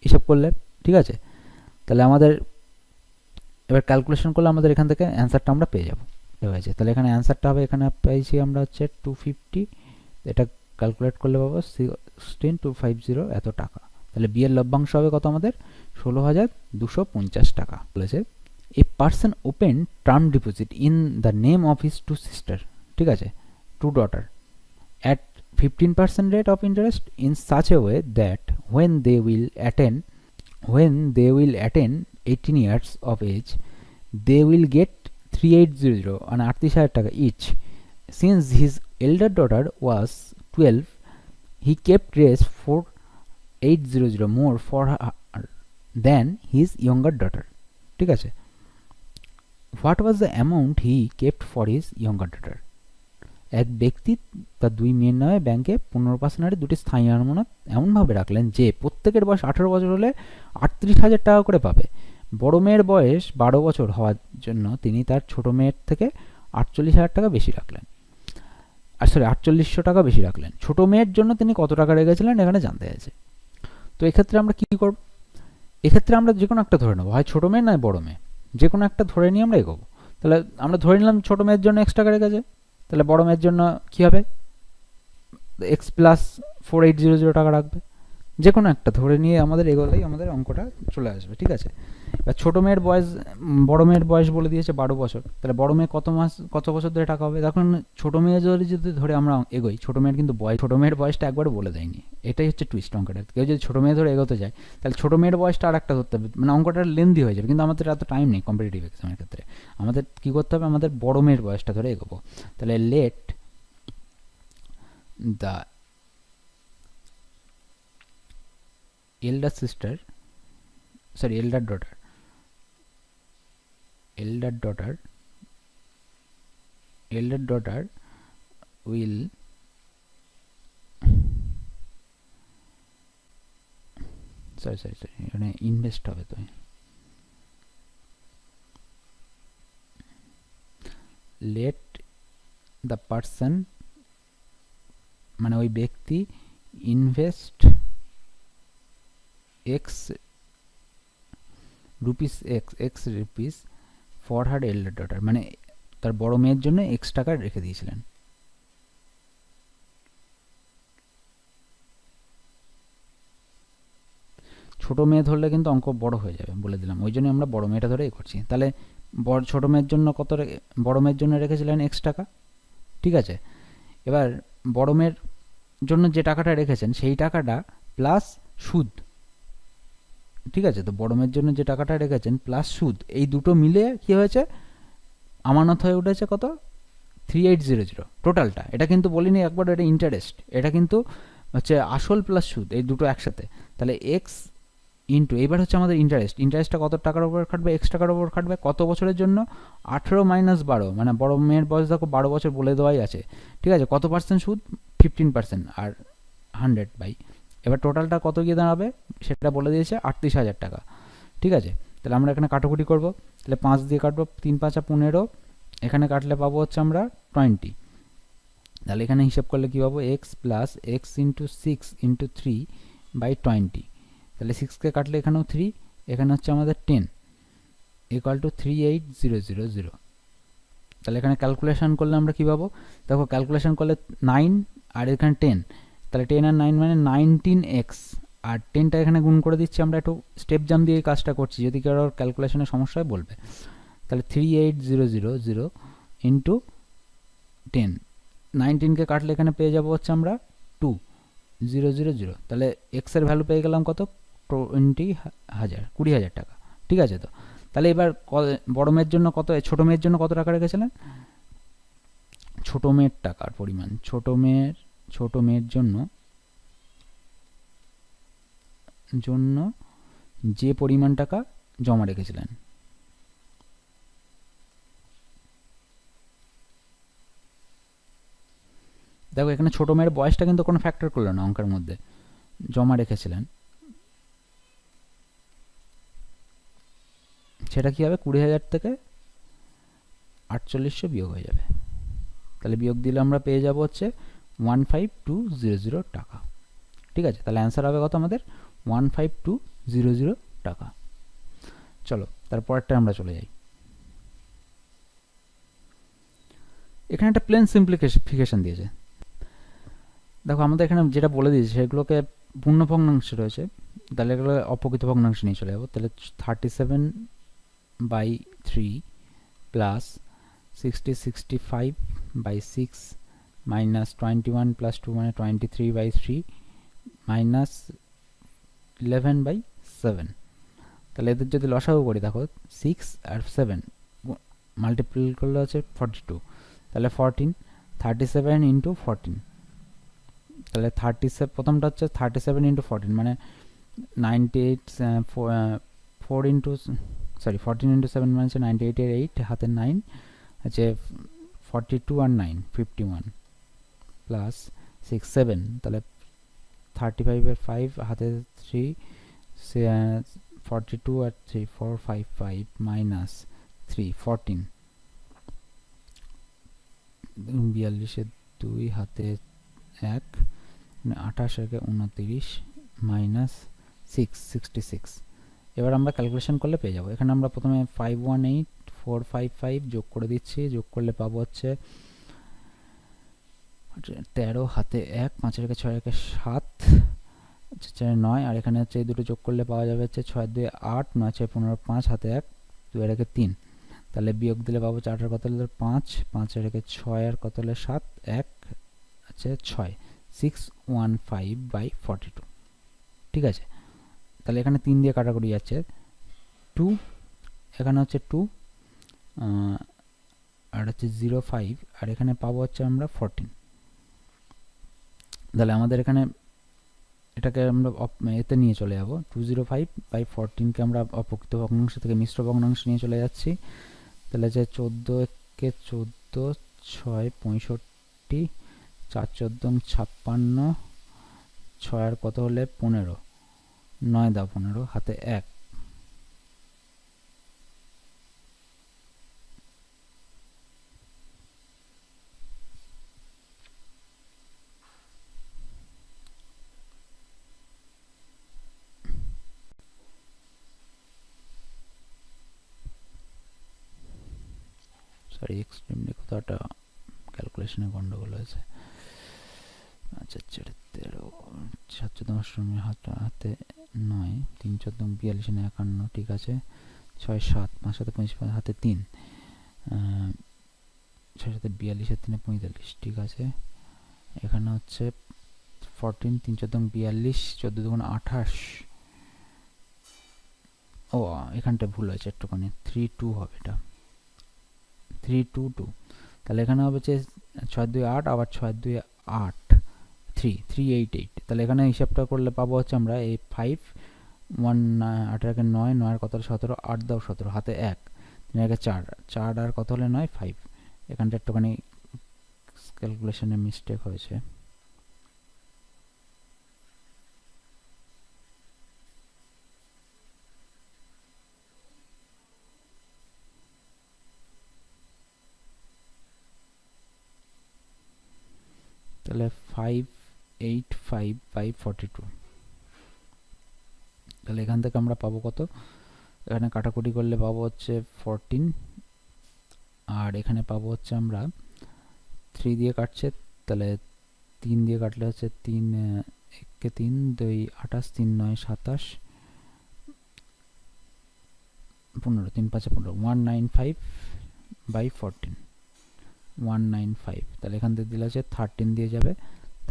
হিসাব করলে। ঠিক আছে, তাহলে আমাদের এবার ক্যালকুলেশন করলে আমাদের এখান থেকে অ্যান্সারটা আমরা পেয়ে যাবো হয়েছে। তাহলে এখানে অ্যান্সারটা হবে, এখানে পেয়েছি আমরা হচ্ছে 250, এটা ক্যালকুলেট করলে পাবো 16250 এত টাকা। তাহলে বি এর লভ্যাংশ হবে কত আমাদের 16,250 টাকা। বলেছে a person open term deposit in the name of his 2 sister, ঠিক আছে 2 daughter, at 15% rate of interest in such a way that when they will attain 18 years of age they will get 3800 and 38,000 টাকা each. Since his elder daughter was 12, he kept raise 4800 more for her than his younger daughter. ঠিক আছে, what was the amount he kept for his younger daughter? এক ব্যক্তি তার 2 মেয়ের নামে ব্যাংকে 15% হারে 2টি স্থায়ী আমানত এমনভাবে রাখলেন যে প্রত্যেকের বয়স 18 বছর হলে 38,000 টাকা করে পাবে। বড় মেয়ের বয়স 12 বছর হওয়ার জন্য তিনি তার ছোট মেয়ের থেকে 48,000 টাকা বেশি রাখলেন, আর সরি 4800 টাকা বেশি রাখলেন। ছোট মেয়ের জন্য তিনি কত টাকা রেখেছিলেন এখানে জানতে চাইছে। তো এক্ষেত্রে আমরা কি করব, এক্ষেত্রে আমরা যে কোনো একটা ধরে নেবো, হয় ছোট মেয়ে নয় বড় মেয়ে, যে কোনো একটা ধরে নিয়ে আমরা এগোবো। তাহলে আমরা ধরে নিলাম ছোট মেয়ের জন্য x টাকা রেখেছে, তাহলে বড় মেয়ের জন্য কী হবে x প্লাস 4800 টাকা রাখবে, যে কোনো একটা ধরে নিয়ে আমাদের এগোলেই আমাদের অঙ্কটা চলে আসবে, ঠিক আছে। এবার ছোটো মেয়ের বয়স, বড় মেয়ের বয়স বলে দিয়েছে 12 বছর, তাহলে বড় মেয়ে কত বছর ধরে টাকা হবে। দেখুন ছোটো মেয়ে যদি ধরে আমরা এগোই, ছোটো মেয়ের কিন্তু ছোটো মেয়ের বয়সটা একবারও বলে দেয়নি, এটাই হচ্ছে টুইস্ট অঙ্কটা। কেউ যদি ছোটো মেয়ে ধরে এগোতে যায় তাহলে ছোটো মেয়ের বয়সটা আর একটা ধরতে হবে, মানে অঙ্কটা লেন্দি হয়ে যাবে। কিন্তু আমাদের এত টাইম নেই কম্পিটিটিভ এক্সামের ক্ষেত্রে, আমাদের কী করতে হবে, আমাদের বড় মেয়ের বয়সটা ধরে এগোবো। তাহলে let the elder sister, sorry, elder daughter will sorry এখানে ইনভেস্ট হবে, তো let the person মানে ওই ব্যক্তি invest x rupees for her elder daughter, মানে তার বড় মেয়ের জন্য x টাকা রেখে দিয়েছিলেন। ছোট মেয়ে ধরলে কিন্তু অঙ্ক বড় হয়ে যাবে বলে দিলাম, ওই জন্য আমরা বড় মেয়েটা ধরে করছি। তাহলে ছোট মেয়ের জন্য বড় মেয়ের জন্য রেখেছিলেন x টাকা, ঠিক আছে। এবার বড় মেয়ের জন্য যে টাকাটা রেখেছেন সেই টাকাটা প্লাস সুদ, ঠিক আছে। তো বড় মেয়ের জন্য যে টাকাটা রেখেছেন প্লাস সুদ, এই দুটো মিলে কি হয়েছে, আমানত হয়ে উঠেছে কত, 3800 টোটালটা। এটা কিন্তু বলিনি একবার, এটা ইন্টারেস্ট, এটা কিন্তু হচ্ছে আসল প্লাস সুদ, এই দুটো একসাথে। তাহলে এক্স ইন্টু, এইবার হচ্ছে আমাদের ইন্টারেস্টটা কত টাকার উপর খাটবে, এক্স টাকার উপর খাটবে, কত বছরের জন্য, 18 - 12, মানে বড় মেয়ের বয়স দেখো 12 বছর বলে দেওয়াই আছে, ঠিক আছে। কত পার্সেন্ট সুদ, 15%, আর 100 বাই, এবার টোটালটা কত গিয়ে দাঁড়াবে সেটা বলে দিয়েছে 38,000 টাকা, ঠিক আছে। তাহলে আমরা এখানে কাটাকুটি করব, তাহলে 5 দিয়ে কাটবো, 3 × 5 = 15, এখানে কাটলে পাবো হচ্ছে আমরা 20। তাহলে এখানে হিসাব করলে কী পাবো, x plus x into 6 into 3/20, তাহলে 6কে কাটলে এখানেও 3, এখানে হচ্ছে আমাদের 10 ইকুয়াল টু 38000। তাহলে এখানে ক্যালকুলেশন করলে আমরা কী পাবো, দেখো ক্যালকুলেশন করলে 9 আর এখানে 10, তাহলে 10 আর 9 মানে 19x, আর 10টা এখানে গুণ করে দিচ্ছি। আমরা একটু স্টেপ জাম্প দিয়ে এই কাজটা করছি, যদি কারোর ক্যালকুলেশনের সমস্যা হয় বলবে। তাহলে 38000 ইন্টু 10, 19কে কাটলে এখানে পেয়ে যাবো হচ্ছে আমরা 2000, তাহলে এক্সের ভ্যালু পেয়ে গেলাম কত, 20,000 টাকা, ঠিক আছে। তো তাহলে এবার বড় মেয়ের জন্য কত, ছোট মেয়ের জন্য কত টাকা রেখেছিলেন, ছোট মেয়ের টাকার পরিমাণ, ছোট মেয়ের জন্য যে পরিমাণ টাকা জমা রেখেছিলেন, দেখো এখানে ছোট মেয়ের বয়সটা কিন্তু কোনো ফ্যাক্টর করলো না অঙ্কের মধ্যে, জমা রেখেছিলেন, সেটা কি হবে, 20,000 থেকে 4800 বিয়োগ হয়ে যাবে। তাহলে বিয়োগ দিলে আমরা পেয়ে যাব হচ্ছে 15200 টাকা, ঠিক আছে। তাহলে অ্যান্সার হবে কত আমাদের, 15200 টাকা। চলো তারপরটা আমরা চলে যাই। এখানে একটা প্লেন সিম্পলিফিকেশন দিয়েছে, দেখো আমাদের এখানে যেটা বলে দিয়েছে সেগুলোকে পূর্ণ ভগ্নাংশ রয়েছে, তাহলে এগুলো অপ্রকৃত ভগ্নাংশ নিয়ে চলে যাবো। তাহলে 37/3 প্লাস 65/6 মাইনাস 21+2 মানে 23/3 মাইনাস 11/7। তাহলে এদের যদি লসাগু করি, দেখো 6 আর 7 মাল্টিপ্লাই করলে হচ্ছে 42, তাহলে 14, 37 ইন্টু 14, তাহলে 37, প্রথমটা হচ্ছে 37 ইন্টু 14 মানে 98, 4 ইন্টু 14 ইন্টু 7 মানে হচ্ছে 98 এর 8 হাতে 9 হচ্ছে 42 আর 9 51 প্লাস 6 7, তাহলে 35 এর 5 হাতে 3 42 আর 3 4 5 5 মাইনাস 3 14, 42 এর 2 হাতে 1 28 এর 29 মাইনাস 6 66। এবার আমরা ক্যালকুলেশন করলে পেয়ে যাবো। এখানে আমরা প্রথমে 518455 যোগ করে দিচ্ছি, যোগ করলে পাবো হচ্ছে 13 হাতে 1 5 এর 6 7 9, আর এখানে হচ্ছে এই দুটো যোগ করলে পাওয়া যাবে হচ্ছে 6 2 8, 9 6 15, 5 হাতে 1, 2 এর একে 3, তাহলে বিয়োগ দিলে পাবো 4 আর কত হলে 5, 5 এর একে 6 আর কত হলে 7, 1 আছে 6, 615/42, ঠিক আছে। তাহলে এখানে 3 দিয়ে কাটাকুটি যাচ্ছে, 2 এখানে হচ্ছে 2 আর হচ্ছে 05, আর এখানে পাবো হচ্ছে আমরা 14। তাহলে আমাদের এখানে এটাকে আমরা এতে নিয়ে চলে যাব, 205/14 কে আমরা অপ্রকৃত ভগ্নাংশ থেকে মিশ্র ভগ্নাংশ নিয়ে চলে যাচ্ছি। তাহলে যে 14 কে 14, 6 65, 4 14 56, 6 আর কত হলে 15, 9 দাও 15 হাতে 1, সরি এক্সট্রিমলি কোথাটা ক্যালকুলেশনে গন্ডগোল হয়েছে। আচ্ছা 13, 7 14 অষ্টমী হাতে 9, 3 14 42 51, ঠিক আছে। 6 7 5 7 25 হাতে 3, 6 7 42 আর 3 45, ঠিক আছে। এখানে হচ্ছে 14, 3 14 42, 14 2 28, ও এখানটা ভুল হয়েছে একটুখানি, 3 2 হবে, এটা 3 2 2, তাহলে এখানে হবে যে 6 2 8, আবার 6 2 8, 3 3 8 8, তাহলে এখানে হিসাবটা করলে পাবো হচ্ছে আমরা এই 5 1 8 এর 9, 9 এর কত হলে 17, 8 দাও 17 হাতে 1, 3 এর 4, 4 আর কত হলে 9 5, এখানটা একটুখানি ক্যালকুলেশনে মিস্টেক হয়েছে। তাহলে 585/42, তাহলে এখান থেকে আমরা পাবো কত, এখানে কাটাকুটি করলে পাবো হচ্ছে 14, আর এখানে পাবো হচ্ছে আমরা 3 দিয়ে কাটছে, তাহলে 3 দিয়ে কাটলে হচ্ছে 3 1 3 2 28, 3 9 27, 15, 3 5 15, 195/14, 195, তাহলে এখান থেকে দিলে হচ্ছে 13 দিয়ে যাবে,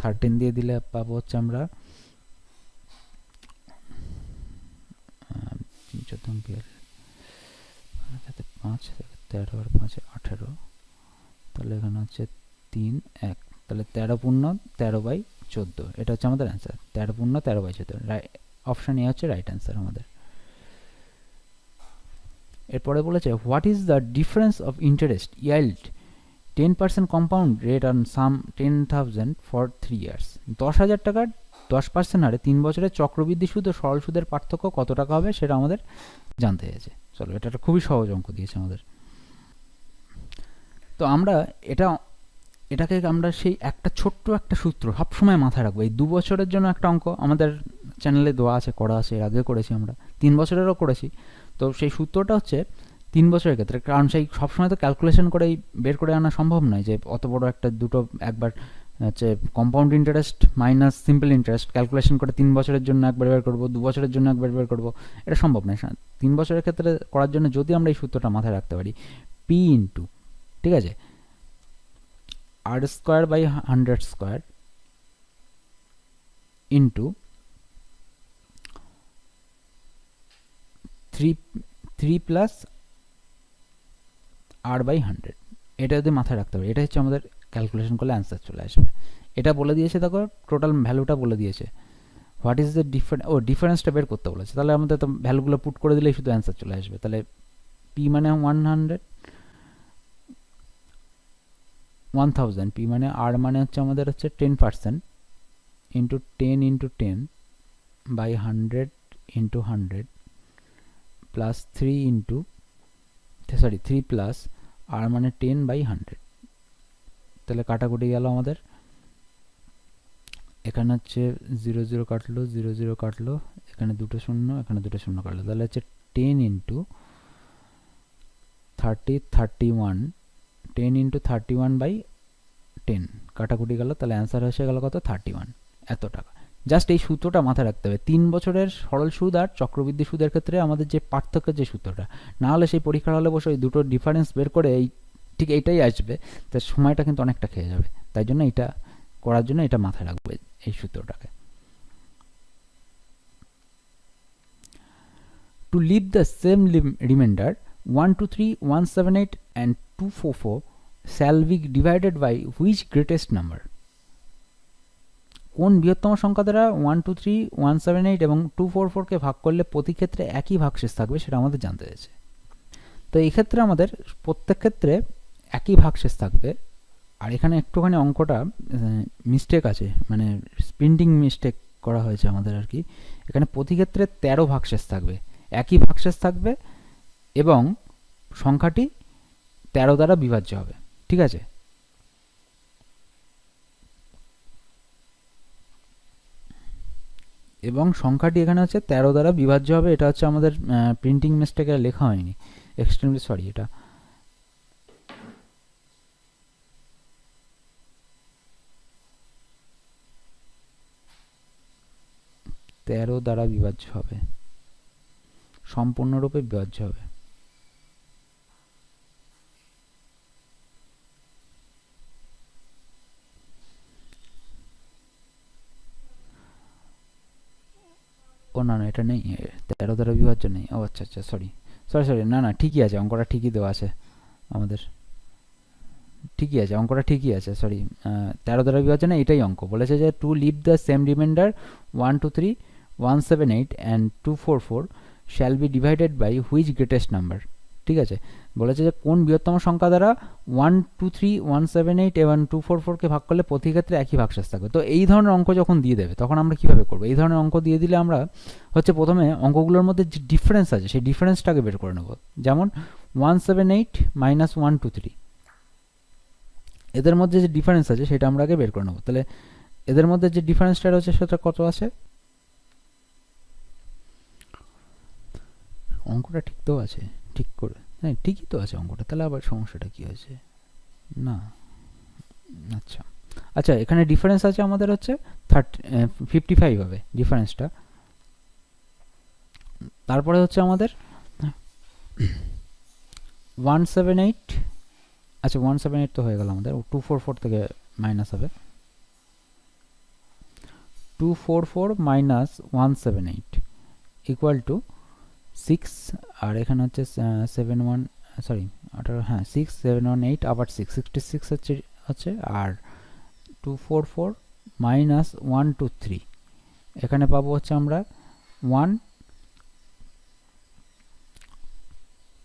13 দিয়ে দিলে পাবো হচ্ছে আমরা 5 13 আর 5 18, তাহলে এখানে হচ্ছে 3 1, তাহলে 13 পূর্ণ 13/14, এটা হচ্ছে আমাদের অ্যান্সার, 13 পূর্ণ 13/14, অপশন এ হচ্ছে রাইট অ্যান্সার আমাদের। এরপরে বলেছে what is the difference of interest yield 10% compound rate on some 10,000 for 3 years, 10,000 টাকার 10% হারে 3 বছরের চক্রবৃদ্ধি সুদ ও সরল সুদের পার্থক্য কত টাকা হবে সেটা আমাদের জানতে চাইছে। চলো, এটা একটা খুবই সহজ অঙ্ক দিয়েছে আমাদের। তো আমরা এটাকে আমরা সেই একটা ছোট্ট একটা সূত্র সবসময় মাথায় রাখবো। এই 2 বছরের জন্য একটা অঙ্ক আমাদের চ্যানেলে দেওয়া আছে, করা আছে, এর আগে করেছি আমরা, 3 বছরেরও করেছি। তো সেই সূত্রটা হচ্ছে 3 বছরের ক্ষেত্রে, কারণ সেই সবসময় তো ক্যালকুলেশন করেই বের করে আনা সম্ভব নয় যে অত বড় একটা দুটো একবার হচ্ছে compound interest minus simple interest calculation করে 3 বছরের জন্য একবার বের করবো, 2 বছরের জন্য একবার বের করবো, এটা সম্ভব নয়। 3 বছরের ক্ষেত্রে করার জন্য যদি আমরা এই সূত্রটা মাথায় রাখতে পারি, পি ইন্টু, ঠিক আছে, r square by 100 square into 3 plus r/100, এটা যদি মাথায় রাখতে হবে, এটা হচ্ছে আমাদের ক্যালকুলেশন করলে অ্যান্সার চলে আসবে। এটা বলে দিয়েছে, দেখো টোটাল ভ্যালুটা বলে দিয়েছে, হোয়াট ইজ দ্য ডিফারেন্সটা বের করতে বলেছে, তাহলে আমাদের তো ভ্যালুগুলো পুট করে দিলেই শুধু অ্যান্সার চলে আসবে। তাহলে পি মানে 1000, পি মানে আর মানে হচ্ছে আমাদের হচ্ছে 10% into 10 into 10 by 100 into 100 plus 3 plus আর মানে 10/100, তাহলে কাটাকুটি গেল আমাদের। এখানে হচ্ছে 0 0 কাটলো, 0 0 কাটলো, এখানে দুটো শূন্য, এখানে দুটো শূন্য কাটলো, তাহলে হচ্ছে 10 ইন্টু 30 31, 10 ইন্টু 31/10 কাটাকুটি গেল, তাহলে অ্যান্সার এসে গেল কত, 31, এত টাকা। জাস্ট এই সূত্রটা মাথায় রাখতে হবে। 3 বছরের সরল সুদ আর চক্রবৃদ্ধি সুদের ক্ষেত্রে আমাদের যে পার্থক্যের যে সূত্রটা, না হলে সেই পরীক্ষার হলে বসে ওই দুটো ডিফারেন্স বের করে ঠিক এইটাই আসবে, তার সময়টা কিন্তু অনেকটা খেয়ে যাবে। তাই জন্য এটা করার জন্য এটা মাথায় রাখবে, এই সূত্রটাকে। To leave the same remainder 1 2 3 178 and 244 shall be divided by which greatest number? কোন বৃহত্তম সংখ্যা দ্বারা 1 2 3 178 এবং 244 কে ভাগ করলে প্রতি ক্ষেত্রে একই ভাগশেষ থাকবে, সেটা আমাদের জানতে চাইছে। তো এই ক্ষেত্রে আমাদের প্রত্যেক ক্ষেত্রে একই ভাগশেষ থাকবে। আর এখানে একটুখানি অঙ্কটা মিস্টেক আছে, মানে প্রিন্টিং মিস্টেক করা হয়েছে আমাদের আর কি। এখানে প্রতি ক্ষেত্রে 13 ভাগশেষ থাকবে, একই ভাগশেষ থাকবে এবং সংখ্যাটি 13 দ্বারা বিভাজ্য হবে, ঠিক আছে। এবং সংখ্যাটি এখানে হচ্ছে 13 দ্বারা বিভাজ্য হবে, এটা হচ্ছে আমাদের প্রিন্টিং মিস্টেকে লেখা হয়নি, এক্সট্রিমলি সরি। এটা 13 দ্বারা বিভাজ্য হবে, সম্পূর্ণরূপে বিভাজ্য হবে। ও না না, এটা নেই, 13 দ্বারা বিভাজ্য নেই। ও আচ্ছা আচ্ছা, সরি সরি সরি, না না ঠিকই আছে, অঙ্কটা ঠিকই দেওয়া আছে আমাদের, ঠিকই আছে, অঙ্কটা ঠিকই আছে, সরি। 13 দ্বারা বিভাজ্য না, এটাই অঙ্ক বলেছে যে to live the same reminder 1 2 3 178 and 244 shall be divided by which greatest number, ঠিক আছে। বলেছে যে কোন বৃহত্তম সংখ্যা দ্বারা 1 2 3 178 এবং 244 কে ভাগ করলে প্রতি ক্ষেত্রে একই ভাগশেষ থাকবে। তো এই ধরনের অঙ্ক যখন দিয়ে দেবে তখন আমরা কিভাবে করবো? এই ধরনের অঙ্ক দিয়ে দিলে আমরা হচ্ছে প্রথমে অঙ্কগুলোর মধ্যে যে ডিফারেন্স আছে সেই ডিফারেন্সটাকে বের করে নেব। যেমন 178 মাইনাস 123, এদের মধ্যে যে ডিফারেন্স আছে সেটা আমরা আগে বের করে নেব। তাহলে এদের মধ্যে যে ডিফারেন্সটা রয়েছে সেটা কত আছে? অঙ্কটা ঠিক তো আছে, ঠিক করে, হ্যাঁ ঠিকই তো আছে অঙ্কটা, তাহলে আবার সমস্যাটা কি হয়েছে? না আচ্ছা আচ্ছা, এখানে ডিফারেন্স আছে আমাদের হচ্ছে 55 হবে ডিফারেন্সটা। তারপরে হচ্ছে আমাদের 178, আচ্ছা 178 তো হয়ে গেল আমাদের, 244 থেকে মাইনাস হবে, 244 মাইনাস 178 ইকুয়াল টু 6, আর এখানে হচ্ছে 71, সরি 18, হ্যাঁ 6 718 আবার 66 হচ্ছে, আর 244 মাইনাস 123 এখানে পাবো হচ্ছে আমরা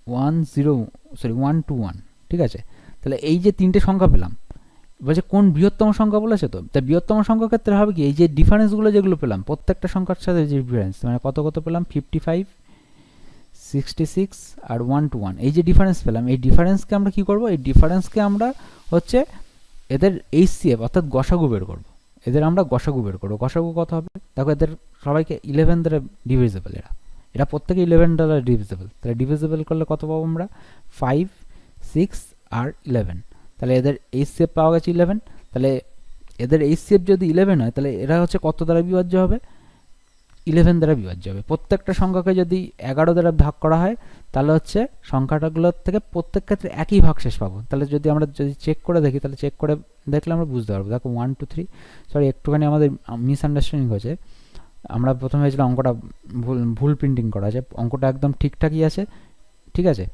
121, ঠিক আছে। তাহলে এই যে তিনটে সংখ্যা পেলাম, বলছে কোন বৃহত্তম সংখ্যা বলেছে, তো তাই বৃহত্তম সংখ্যার ক্ষেত্রে হবে কি, এই যে ডিফারেন্সগুলো যেগুলো পেলাম প্রত্যেকটা সংখ্যার সাথে যে ডিফারেন্স, মানে কত কত পেলাম 55 66 আর 121, এই যে ডিফারেন্স পেলাম, এই ডিফারেন্সকে আমরা কি করব, এই ডিফারেন্সকে আমরা হচ্ছে এদের এইচসিএফ অর্থাৎ গসাগু বের করব। এদের আমরা গসাগু বের করবো। গসাগু কত হবে দেখো, এদের সবাইকে 11 দ্বারা ডিভিজিবল, এরা প্রত্যেকে 11 দ্বারা ডিভিজিবল। তাহলে ডিভিজিবল করলে কত পাবো আমরা, 5 6 আর 11, তাহলে এদের এইচসিএফ পাওয়া গেছে 11। তাহলে এদের এইচসিএফ যদি 11 হয় তাহলে এরা হচ্ছে কত দ্বারা বিভাজ্য হবে, 11 দ্বারা বিভাজ্য হবে। প্রত্যেকটা সংখ্যাকে যদি 11 দ্বারা ভাগ করা হয় তাহলে হচ্ছে সংখ্যাটাগুলোর থেকে প্রত্যেক ক্ষেত্রে একই ভাগশেষ পাবো। তাহলে যদি আমরা চেক করে দেখি, তাহলে চেক করে দেখলে আমরা বুঝতে পারবো। দেখো 1 2 3, সরি একটুখানি আমাদের মিসআন্ডারস্ট্যান্ডিং হয়েছে, আমরা প্রথমে ভেবেছিলাম অঙ্কটা ভুল প্রিন্টিং করা আছে, অঙ্কটা একদম ঠিকঠাকই আছে, ঠিক আছে।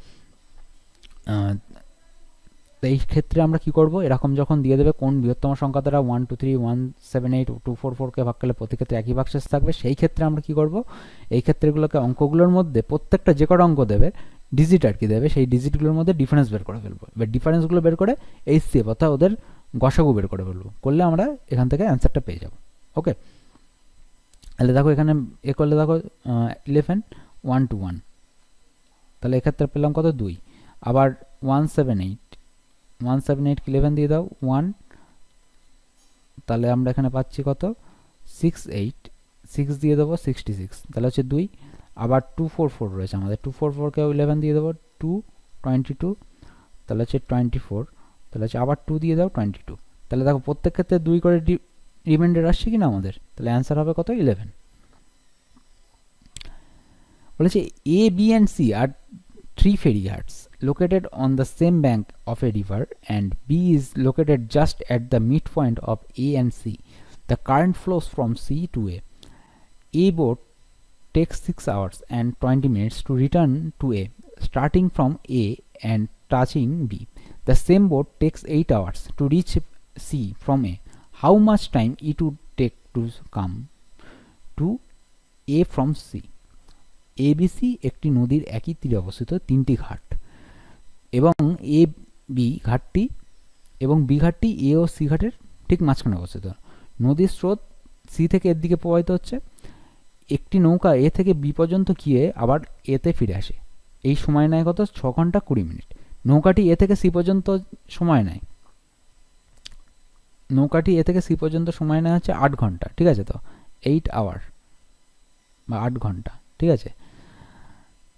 তো এই ক্ষেত্রে আমরা কি করব, এরকম যখন দিয়ে দেবে কোন বৃহত্তম সংখ্যা দ্বারা 1 2 3 178 244 কে ভাগ করলে প্রতি ক্ষেত্রে একই ভাগশেষ থাকবে, সেই ক্ষেত্রে আমরা কি করব, এই ক্ষেত্রগুলোকে অঙ্কগুলোর মধ্যে প্রত্যেকটা যে কটা অঙ্ক দেবে ডিজিট আর কি দেবে, সেই ডিজিটগুলোর মধ্যে ডিফারেন্স বের করে ফেলবো। এবার ডিফারেন্সগুলো বের করে এইচসিএফ অর্থাৎ ওদের গসাগু বের করে ফেলবো, করলে আমরা এখান থেকে অ্যান্সারটা পেয়ে যাব। ওকে, তাহলে দেখো এখানে এ করলে দেখো 11 1 2 1, তাহলে এক্ষেত্রে পেলাম কত 2। আবার 178 কে 11 দিয়ে দাও 1, তাহলে আমরা এখানে পাচ্ছি কত 68, 6 দিয়ে দেবো 66, তাহলে হচ্ছে 2। আবার 244 রয়েছে আমাদের, 244 কে 11 দিয়ে দেবো 2 22, তাহলে হচ্ছে 24, তাহলে হচ্ছে আবার 2 দিয়ে দাও 22। তাহলে দেখো প্রত্যেক ক্ষেত্রে 2 করে রিমাইন্ডার আসছে কি না আমাদের, তাহলে অ্যান্সার হবে কত 11। বলেছে A B and C are 3 ferryghats located on the same bank of a river and B is located just at the midpoint of A and C. The current flows from C to A. A boat takes 6 hours and 20 minutes to return to A, starting from A and touching B. The same boat takes 8 hours to reach C from A. How much time it would take to come to A from C? ABC একটি নদীর একই তীরে অবস্থিত 3টি ঘাট, এবং A B ঘাটটি এবং বি ঘাটটি এ ও সি ঘাটের ঠিক মাঝখানে অবস্থিত। নদীর স্রোত সি থেকে এর দিকে প্রবাহিত হচ্ছে। একটি নৌকা এ থেকে বি পর্যন্ত গিয়ে আবার এতে ফিরে আসে। এই সময় নেয় কত? 6 ঘন্টা 20 মিনিট। নৌকাটি এ থেকে সি পর্যন্ত সময় নেয়, নৌকাটি এ থেকে সি পর্যন্ত সময় নেয় হচ্ছে 8 ঘন্টা, ঠিক আছে? তো 8 আওয়ার বা 8 ঘন্টা, ঠিক আছে?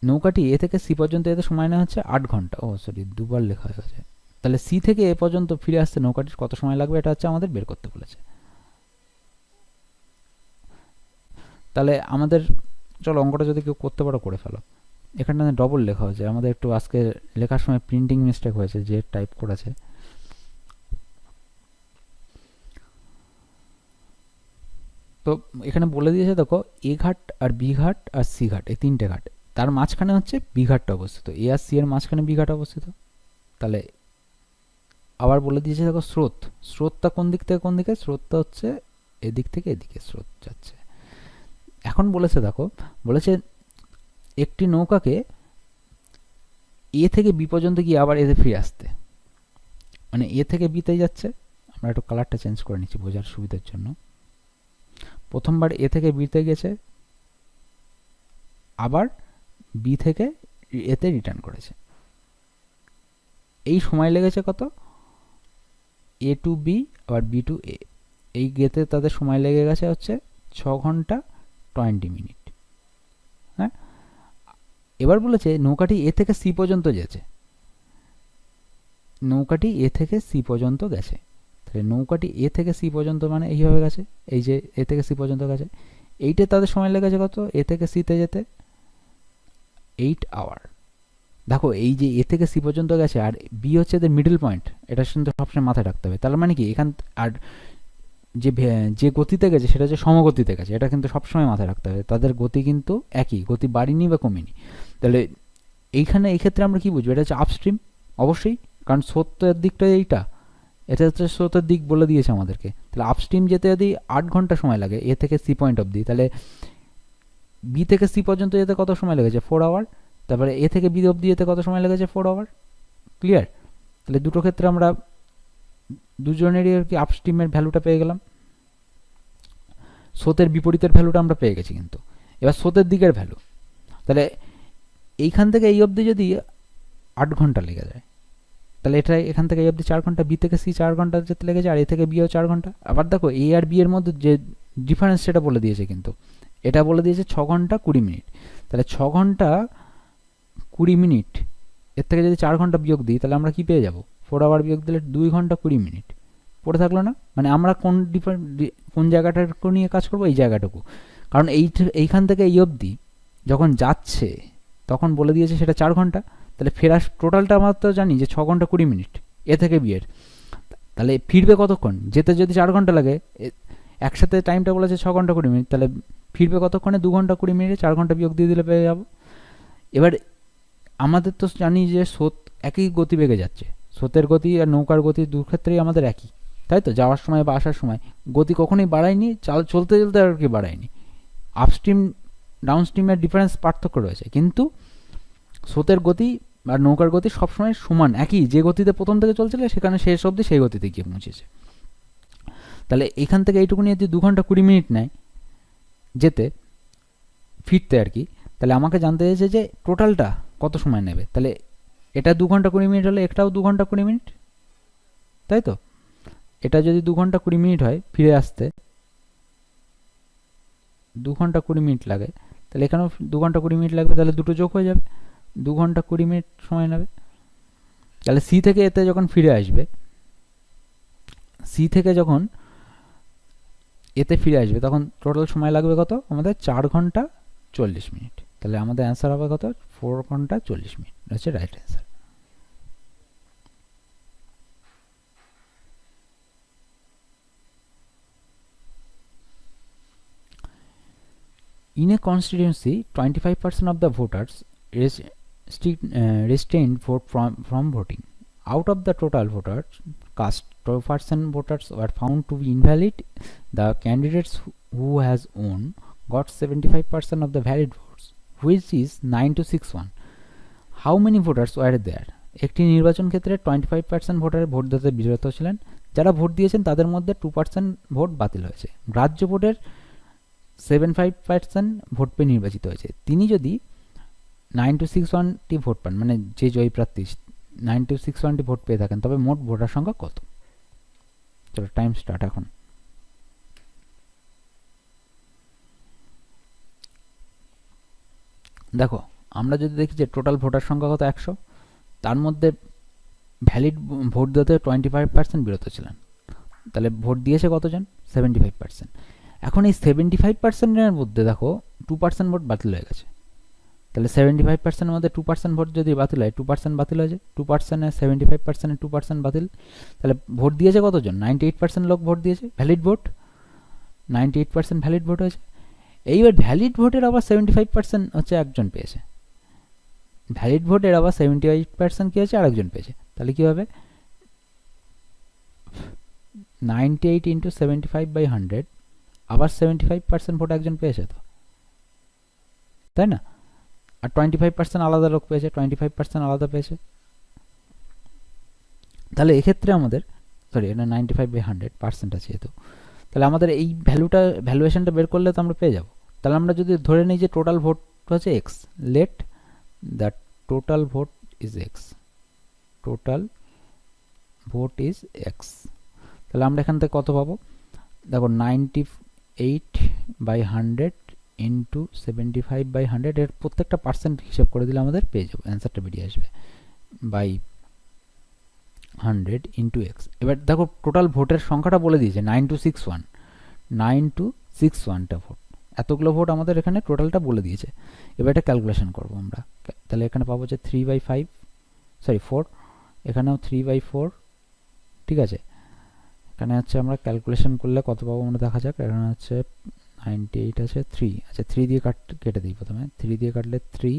নৌকাটি এ থেকে সি পর্যন্ত এতে সময় নেওয়া হচ্ছে 8 ঘন্টা। ও সরি, দুবার লেখা হয়ে গেছে। তাহলে সি থেকে এ পর্যন্ত ফিরে আসতে নৌকাটির কত সময় লাগবে, এটা হচ্ছে আমাদের বের করতে বলেছে। তাহলে আমাদের, চলো অঙ্কটা যদি কেউ করতে পারো করে ফেলো। এখানটা ডবল লেখা হয়েছে, আমাদের একটু আজকে লেখার সময় প্রিন্টিং মিস্টেক হয়েছে, যে টাইপ করেছে। তো এখানে বলে দিয়েছে দেখো, এ ঘাট আর বি ঘাট আর সি ঘাট, এই 3টে ঘাট, তার মাঝখানে হচ্ছে বি ঘাটটা অবস্থিত। এ আর সি এর মাঝখানে বি ঘাট অবস্থিত। তাহলে আবার বলে দিয়েছে দেখো, স্রোতটা কোন দিক থেকে কোন দিকে? স্রোতটা হচ্ছে এদিক থেকে এদিকে স্রোত যাচ্ছে। এখন বলেছে দেখো, বলেছে একটি নৌকাকে এ থেকে বি পর্যন্ত গিয়ে আবার এতে ফিরে আসতে, মানে এ থেকে বিতে যাচ্ছে। আমরা একটু কালারটা চেঞ্জ করে নিচ্ছি বোঝার সুবিধার জন্য। প্রথমবার এ থেকে বিতে গেছে, আবার বি থেকে এতে রিটার্ন করেছে। এই সময় লেগেছে কত? এ টু বি আবার বি টু এ, এই গেতে তাদের সময় লেগে গেছে হচ্ছে 6 ঘন্টা 20 মিনিট। হ্যাঁ, এবার বলেছে নৌকাটি এ থেকে সি পর্যন্ত গেছে, নৌকাটি এ থেকে সি পর্যন্ত গেছে। তাহলে নৌকাটি এ থেকে সি পর্যন্ত মানে এইভাবে গেছে, এই যে এ থেকে সি পর্যন্ত গেছে, এইটা তাদের সময় লেগেছে কত? এ থেকে সিতে যেতে 8 আওয়ার। দেখো এই যে এ থেকে সি পর্যন্ত গেছে আর বি হচ্ছে এদের মিডল পয়েন্ট, এটা কিন্তু সবসময় মাথায় রাখতে হবে। তার মানে কি এখান আর যে গতিতে গেছে সেটা হচ্ছে সমগতিতে গেছে, এটা কিন্তু সবসময় মাথায় রাখতে হবে। তাদের গতি কিন্তু একই, গতি বাড়িনি বা কমেনি। তাহলে এইখানে এই ক্ষেত্রে আমরা কি বুঝবো? এটা হচ্ছে আপস্ট্রিম অবশ্যই, কারণ স্রোতের দিকটা এইটা, এটা হচ্ছে স্রোতের দিক বলে দিয়েছে আমাদেরকে। তাহলে আপস্ট্রিম যেতে যদি 8 ঘন্টা সময় লাগে এ থেকে সি পয়েন্ট অবধি, তাহলে বি থেকে সি পর্যন্ত যেতে কত সময় লেগেছে? 4 আওয়ার। তারপরে এ থেকে বি অবধি যেতে কত সময় লেগেছে? 4 আওয়ার। ক্লিয়ার? তাহলে দুটো ক্ষেত্রে আমরা দুজনেরই আর কি আপস্ট্রিমের ভ্যালুটা পেয়ে গেলাম, স্রোতের বিপরীতের ভ্যালুটা আমরা পেয়ে গেছি। কিন্তু এবার স্রোতের দিকের ভ্যালু, তাহলে এইখান থেকে এই অবধি যদি 8 ঘন্টা লেগে যায়, তাহলে এটা এখান থেকে এই অবধি 4 ঘন্টা, বি থেকে সি 4 ঘন্টা যেতে লেগেছে, আর এ থেকে বিও 4 ঘন্টা। আবার দেখো এ আর বি এর মধ্যে যে ডিফারেন্স সেটা বলে দিয়েছে, কিন্তু এটা বলে দিয়েছে 6 ঘন্টা 20 মিনিট। তাহলে 6 ঘন্টা 20 মিনিট, এর থেকে যদি 4 ঘন্টা বিয়োগ দিই, তাহলে আমরা কি পেয়ে যাব? 4 আওয়ার বিয়োগ দিলে 2 ঘন্টা 20 মিনিট পড়ে থাকলো না? মানে আমরা কোন জায়গাটাকে নিয়ে কাজ করবো? এই জায়গাটুকু। কারণ এইখান থেকে এই অবধি যখন যাচ্ছে তখন বলে দিয়েছে সেটা 4 ঘন্টা। তাহলে ফেরার টোটালটা আমরা তো জানি যে 6 ঘন্টা 20 মিনিট এ থেকে বি এর। তাহলে ফিরবে কতক্ষণ? যেতে যদি 4 ঘন্টা লাগে, একসাথে টাইমটা বলেছে 6 ঘন্টা 20 মিনিট, তাহলে ফিরবে কতক্ষণে? 2 ঘন্টা 20 মিনিটে 4 ঘন্টা বিয়োগ দিয়ে দিলে পেয়ে যাবো। এবার আমাদের তো জানি যে স্রোত একই গতিবেগে যাচ্ছে, স্রোতের গতি আর নৌকার গতি দু ক্ষেত্রেই আমাদের একই, তাই তো? যাওয়ার সময় বা আসার সময় গতি কখনোই বাড়ায়নি, চলতে চলতে আর কি বাড়ায়নি। আপস্ট্রিম ডাউনস্ট্রিমের ডিফারেন্স পার্থক্য রয়েছে, কিন্তু স্রোতের গতি আর নৌকার গতি সবসময় সমান, একই। যে গতিতে প্রথম থেকে চলছিল সেখানে শেষ অবধি সেই গতিতে গিয়ে পৌঁছেছে। তাহলে এখান থেকে এইটুকু নিয়ে যদি 2 ঘন্টা 20 মিনিট নেয় যেতে ফিরতে আর কি, তাহলে আমাকে জানতে চাইছে যে টোটালটা কত সময় নেবে। তাহলে এটা 2 ঘন্টা 20 মিনিট হলে এটাও 2 ঘন্টা 20 মিনিট, তাই তো? এটা যদি 2 ঘন্টা 20 মিনিট হয় ফিরে আসতে, 2 ঘন্টা 20 মিনিট লাগে, তাহলে এখানেও 2 ঘন্টা 20 মিনিট লাগবে। তাহলে দুটো যোগ হয়ে যাবে, 2 ঘন্টা 20 মিনিট সময় নেবে। তাহলে সি থেকে এতে যখন ফিরে আসবে, সি থেকে যখন এতে ফিরে আসবে, তখন টোটাল সময় লাগবে কত আমাদের 4 ঘন্টা 40 মিনিট। তাহলে আমাদের অ্যান্সার হবে কত 4 ঘন্টা 40 মিনিট, হচ্ছে right answer. In a constituency, 25% of the voters restrained vote from voting. Out of the total voters cast, 12% voters were found to be invalid. The candidates who has won got 75% of the valid votes, which is 9-6-1. How many voters were there? একটি নির্বাচন ক্ষেত্রে 25% voter vote দিতে বিরত ছিলেন। যারা vote দিয়েছেন তাদের মধ্যে 2% ভোট বাতিল হয়েছে। গ্রাহ্য ভোটের 75% ভোট পেয়ে নির্বাচিত হয়েছে। তিনি যদি 9-6-1টি ভোট পান, মানে যে জয়ী প্রার্থী 9-6-1টি ভোট পেয়ে থাকেন, তবে মোট ভোটার সংখ্যা কত? চলো টাইম স্টার্ট এখন। দেখো আমরা যদি দেখি যে টোটাল ভোটার সংখ্যা কত 100, তার মধ্যে ভ্যালিড ভোট দিতে 25% বিরত ছিলেন, তাহলে ভোট দিয়েছে কতজন 75%। এখন এই 75%-এর মধ্যে দেখো 2% ভোট বাতিল হয়ে গেছে, তাহলে 75%-এর মধ্যে 2% ভোট যদি বাতিল হয়, 2% বাতিল হয়েছে, 2%-এ 75%-এ 2% বাতিল, তাহলে ভোট দিয়েছে কতজন 98% লোক ভোট দিয়েছে, ভ্যালিড ভোট 98% ভ্যালিড ভোট হয়েছে। এইবার ভ্যালিড ভোটের আবার 75% হচ্ছে একজন পেয়েছে, ভ্যালিড ভোটের আবার 78% কি হয়েছে আরেকজন পেয়েছে, তাহলে কি হবে 98 ইন্টু 75/100, আবার 75% ভোট একজন পেয়েছে, তো তাই না? আর 25% আলাদা লোক পেয়েছে, 25% আলাদা পেয়েছে। তাহলে এক্ষেত্রে আমাদের সরি এটা 95/100% আছে যেহেতু, তাহলে আমাদের এই ভ্যালুয়েশনটা বের করলে তো আমরা পেয়ে যাব। তাহলে আমরা যদি ধরে নিই যে টোটাল ভোট হচ্ছে x, let the total vote is x, total vote is x, তাহলে আমরা এখান থেকে কত পাবো? দেখো 98/100 ইন্টু 75/100, এর প্রত্যেকটা পার্সেন্ট হিসাব করে দিলে আমাদের পেয়ে যাবো, অ্যান্সারটা বেরিয়ে আসবে বাই 100 ইন্টু এক্স। এবার দেখো টোটাল ভোটের সংখ্যাটা বলে দিয়েছে 9-6-1, 9-6-1টা ভোট, এতগুলো ভোট আমাদের এখানে টোটালটা বলে দিয়েছে। এবার এটা ক্যালকুলেশন করবো আমরা, তাহলে এখানে পাবো যে 4, এখানেও 3/4, ঠিক আছে। এখানে হচ্ছে আমরা ক্যালকুলেশন করলে কত পাবো আমরা দেখা যাক। এখানে হচ্ছে 98 আছে 3, আচ্ছা 3 দিয়ে কেটে দিই প্রথমে, 3 দিয়ে কাটলে 3,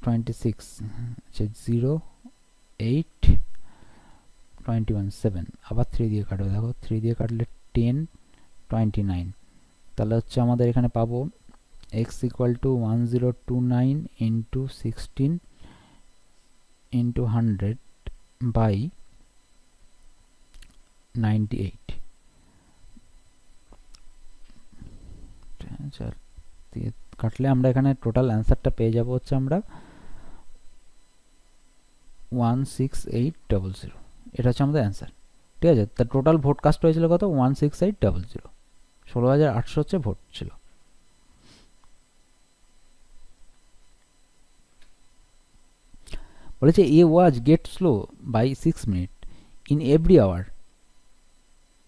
26 আচ্ছা 0, 8, 21, 7, আবার 3 দিয়ে কাটবে, দেখো 3 দিয়ে কাটলে 10, 29, তাহলে হচ্ছে আমাদের এখানে পাবো x equal to 1029 into 16 into 100 by 98, কাটলে আমরা এখানে টোটাল অ্যান্সারটা পেয়ে যাব হচ্ছে আমরা 16800, এটা হচ্ছে আমাদের অ্যান্সার, ঠিক আছে। তার টোটাল ভোট কাস্ট হয়েছিল কত 16800, 16800 হচ্ছে ভোট ছিল। বলেছে a watch get slow by 6 minute in every hour,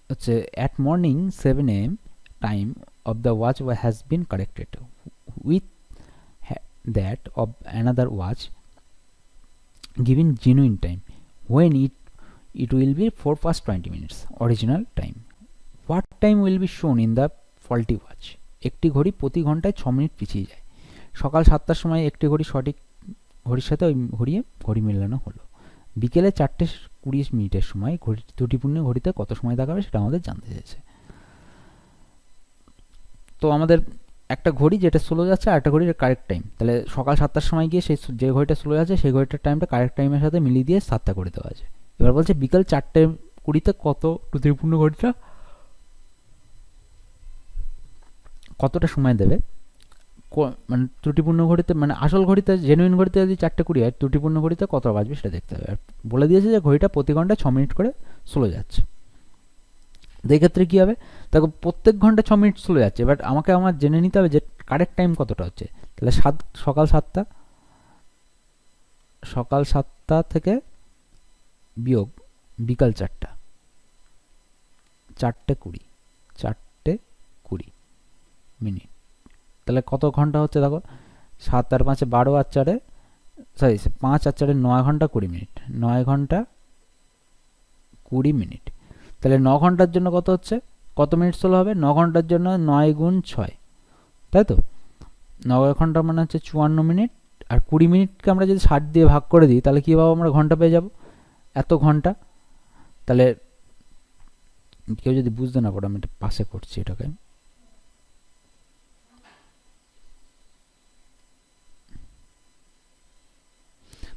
হচ্ছে at morning 7 AM time of the watch has been corrected with that of another watch given genuine time when it will be 4:20 original time. What time will be shown in the faulty watch? একটি ঘড়ি প্রতি ঘন্টায় 6 minute পিছিয়ে যায়। সকাল 7টার সময় একটি ঘড়ি সঠিক ঘড়ির সাথে ওই ঘড়ি মেলানো হলো। বিকেলে 4:20 সময় ত্রুটিপূর্ণ ঘড়িতে কত সময় দেখাবে সেটা আমাদের জানতে চেয়েছে। তো আমাদের একটা ঘড়ি যেটা স্লো যাচ্ছে আর একটা ঘড়ির কারেক্ট টাইম, তাহলে সকাল 7টার সময় গিয়ে সেই যে ঘড়িটা স্লো যাচ্ছে সেই ঘড়িটার টাইমটা কারেক্ট টাইমের সাথে মিলিয়ে দিয়ে 7টা করে দেওয়া আছে। এবার বলছে বিকাল 4:20 কত ত্রুটিপূর্ণ ঘড়িটা কতটা সময় দেবে, মানে ত্রুটিপূর্ণ ঘড়িতে মানে আসল ঘড়িতে জেনুইন ঘড়িতে যদি 4:20 হয়, ত্রুটিপূর্ণ ঘড়িতে কত বাজবে সেটা দেখতে হবে। আর বলে দিয়েছে যে ঘড়িটা প্রতি ঘন্টায় 6 মিনিট করে স্লো যাচ্ছে। এই ক্ষেত্রে কী হবে, দেখো প্রত্যেক ঘন্টা 6 মিনিট স্লো যাচ্ছে, বাট আমাকে আমার জেনে নিতে হবে যে কারেক্ট টাইম কতটা হচ্ছে। তাহলে সকাল 7টা থেকে বিয়োগ বিকাল 4টা, 4:20, 4:20 মিনিট। তাহলে কত ঘন্টা হচ্ছে দেখো, 7 আর 5 12 আর 4 সরি 5 আর 4 9 ঘন্টা 20 মিনিট, 9 ঘন্টা 20 মিনিট। তাহলে 9 ঘন্টার জন্য কত হচ্ছে, কত মিনিট স্লো হবে, 9 ঘন্টার জন্য 9 গুণ 6, তাই তো 9 ঘন্টা মানে হচ্ছে 54 মিনিট। আর 20 মিনিটকে আমরা যদি 60 দিয়ে ভাগ করে দিই তাহলে কী পাবো আমরা, ঘন্টা পেয়ে যাব, এত ঘন্টা। তাহলে কেউ যদি বুঝতে না পারো আমি এটা পাশে করছি এটাকে,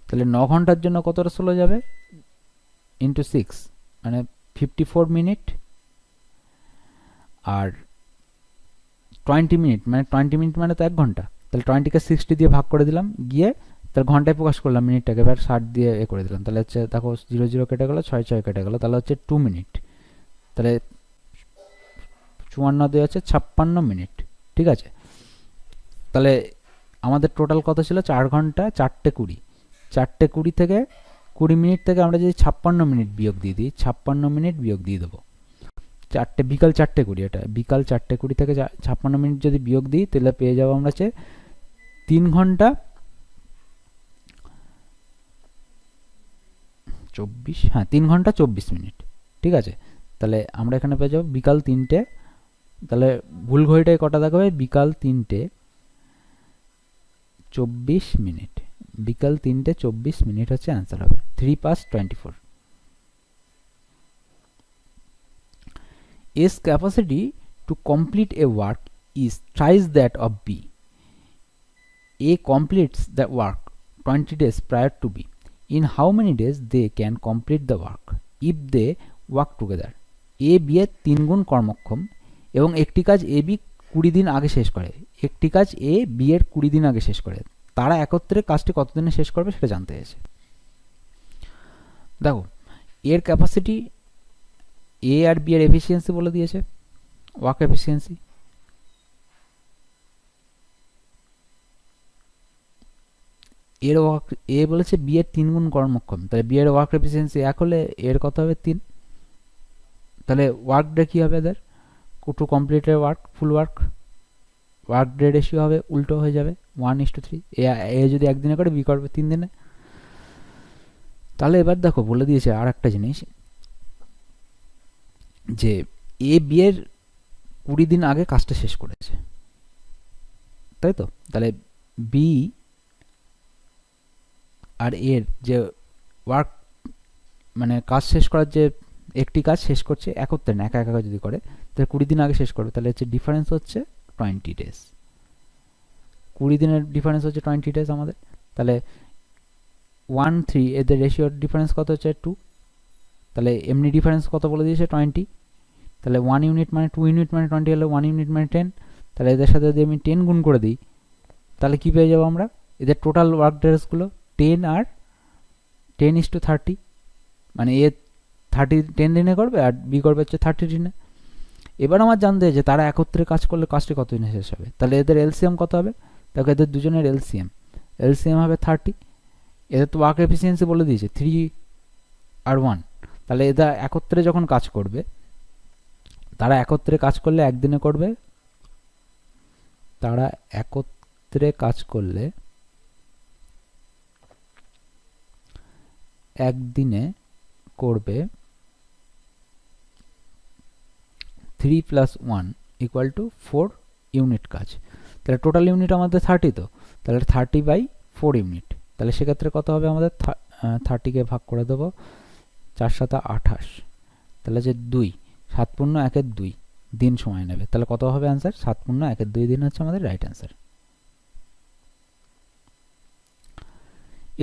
তাহলে 9 ঘন্টার জন্য কতটা স্লো যাবে, ইন্টু 6 মানে 54 মিনিট। আর 20 মিনিট মানে 20 মিনিট মানে তো 1 ঘন্টা, তাহলে 20কে 60 দিয়ে ভাগ করে দিলাম, গিয়ে তার ঘন্টায় প্রকাশ করলাম মিনিটটাকে, এবার 60 দিয়ে করে দিলাম, তাহলে হচ্ছে দেখো 0 0 কেটে গেলো, 6 6 কেটে গেলো, তাহলে হচ্ছে 2 মিনিট। তাহলে 54 দিয়ে হচ্ছে 56 মিনিট, ঠিক আছে। তাহলে আমাদের টোটাল কত ছিল, 4 ঘন্টা 4:20, 4:20 থেকে 20 মিনিট থেকে আমরা যদি 56 মিনিট বিয়োগ দিয়ে দিই, 56 মিনিট বিয়োগ দিয়ে দেবো, বিকাল 4:20, এটা বিকাল 4:20 থেকে 56 মিনিট যদি বিয়োগ দিই তাহলে পেয়ে যাবো আমরা হচ্ছে 3 ঘন্টা 24, হ্যাঁ 3 ঘন্টা 24 মিনিট, ঠিক আছে। তাহলে আমরা এখানে পেয়ে যাবো বিকাল 3টে, তাহলে ভুল ঘড়িটায় কটা দেখাবে, বিকাল 3টে 24 মিনিট, বিকাল 3টে 24 মিনিট হচ্ছে অ্যান্সার হবে, 3 past 24। A's capacity to complete a work is thrice that of B. A completes the work 20 days prior to B. In how many days they can complete the work if they work together? A B এর 3 গুণ কর্মক্ষম এবং একটি কাজ A B 20 দিন আগে শেষ করে, একটি কাজ A B এর 20 দিন আগে শেষ করে, তারা একত্রে কাজটি কতদিনে শেষ করবে সেটা জানতে চাইছে। দেখো এর ক্যাপাসিটি, এ আর বি এর এফিসিয়েন্সি বলে দিয়েছে, ওয়ার্ক এফিসিয়েন্সি। এর ওয়ার্ক, এ বলেছে বি এর 3 গুণ কর্মক্ষম, তাহলে বি এর ওয়ার্ক এফিসিয়েন্সি 1 হলে এর কত হবে 3, তাহলে ওয়ার্ক ডে কী হবে এদের, টু কমপ্লিটেড ওয়ার্ক, ফুল ওয়ার্ক ডে রেশিও হবে উল্টো হয়ে যাবে 1:3। এ যদি একদিনে করে বি করবে 3 দিনে। তাহলে এবার দেখো বলে দিয়েছে আর একটা জিনিস, যে এ বি এর 20 দিন আগে কাজটা শেষ করেছে, তাই তো। তাহলে বি আর এর যে ওয়ার্ক মানে কাজ শেষ করার যে একটি কাজ শেষ করছে একত্রে না, একা একা যদি করে তাহলে 20 দিন আগে শেষ করবে, তাহলে হচ্ছে ডিফারেন্স হচ্ছে 20 ডেজ, 20 দিনের ডিফারেন্স হচ্ছে 20 ডেজ আমাদের। তাহলে 1-3 এদের রেশিওর ডিফারেন্স কত হচ্ছে 2, তাহলে এমনি ডিফারেন্স কত বলে দিয়েছে 20, তাহলে 1 ইউনিট মানে 2 ইউনিট মানে 20 হলে 1 ইউনিট মানে 10, তাহলে এদের সাথে যদি আমি 10 গুণ করে দিই তাহলে কী পেয়ে যাবো আমরা, এদের টোটাল ওয়ার্ক ডেজগুলো 10 আর 10:30, মানে এ 10 দিনে করবে আর বি করবে হচ্ছে 30 দিনে। এবার আমার জানতে যে তারা একত্রে কাজ করলে কাজটি কত দিনে শেষ হবে, তাহলে এদের এলসিএম কত হবে, দেখো এদের দুজনের এলসিএম হবে 30, এদের তো ওয়ার্ক এফিসিয়েন্সি বলে দিয়েছে 3 আর 1, তাহলে এরা একত্রে যখন কাজ করবে, তারা একত্রে কাজ করলে একদিনে করবে, তারা একত্রে কাজ করলে একদিনে করবে 3 + 1 = 4 ইউনিট কাজ, তাহলে টোটাল ইউনিট আমাদের 30, তো তাহলে 30/4 ইউনিট, তাহলে সেক্ষেত্রে কত হবে আমাদের 30কে ভাগ করে দেবো 4 × 7 = 28, তাহলে যে 2 7 × 1 = 2 দিন সময় নেবে, তাহলে কত হবে অ্যান্সার, 7 × 1 = 2 দিন হচ্ছে আমাদের right answer.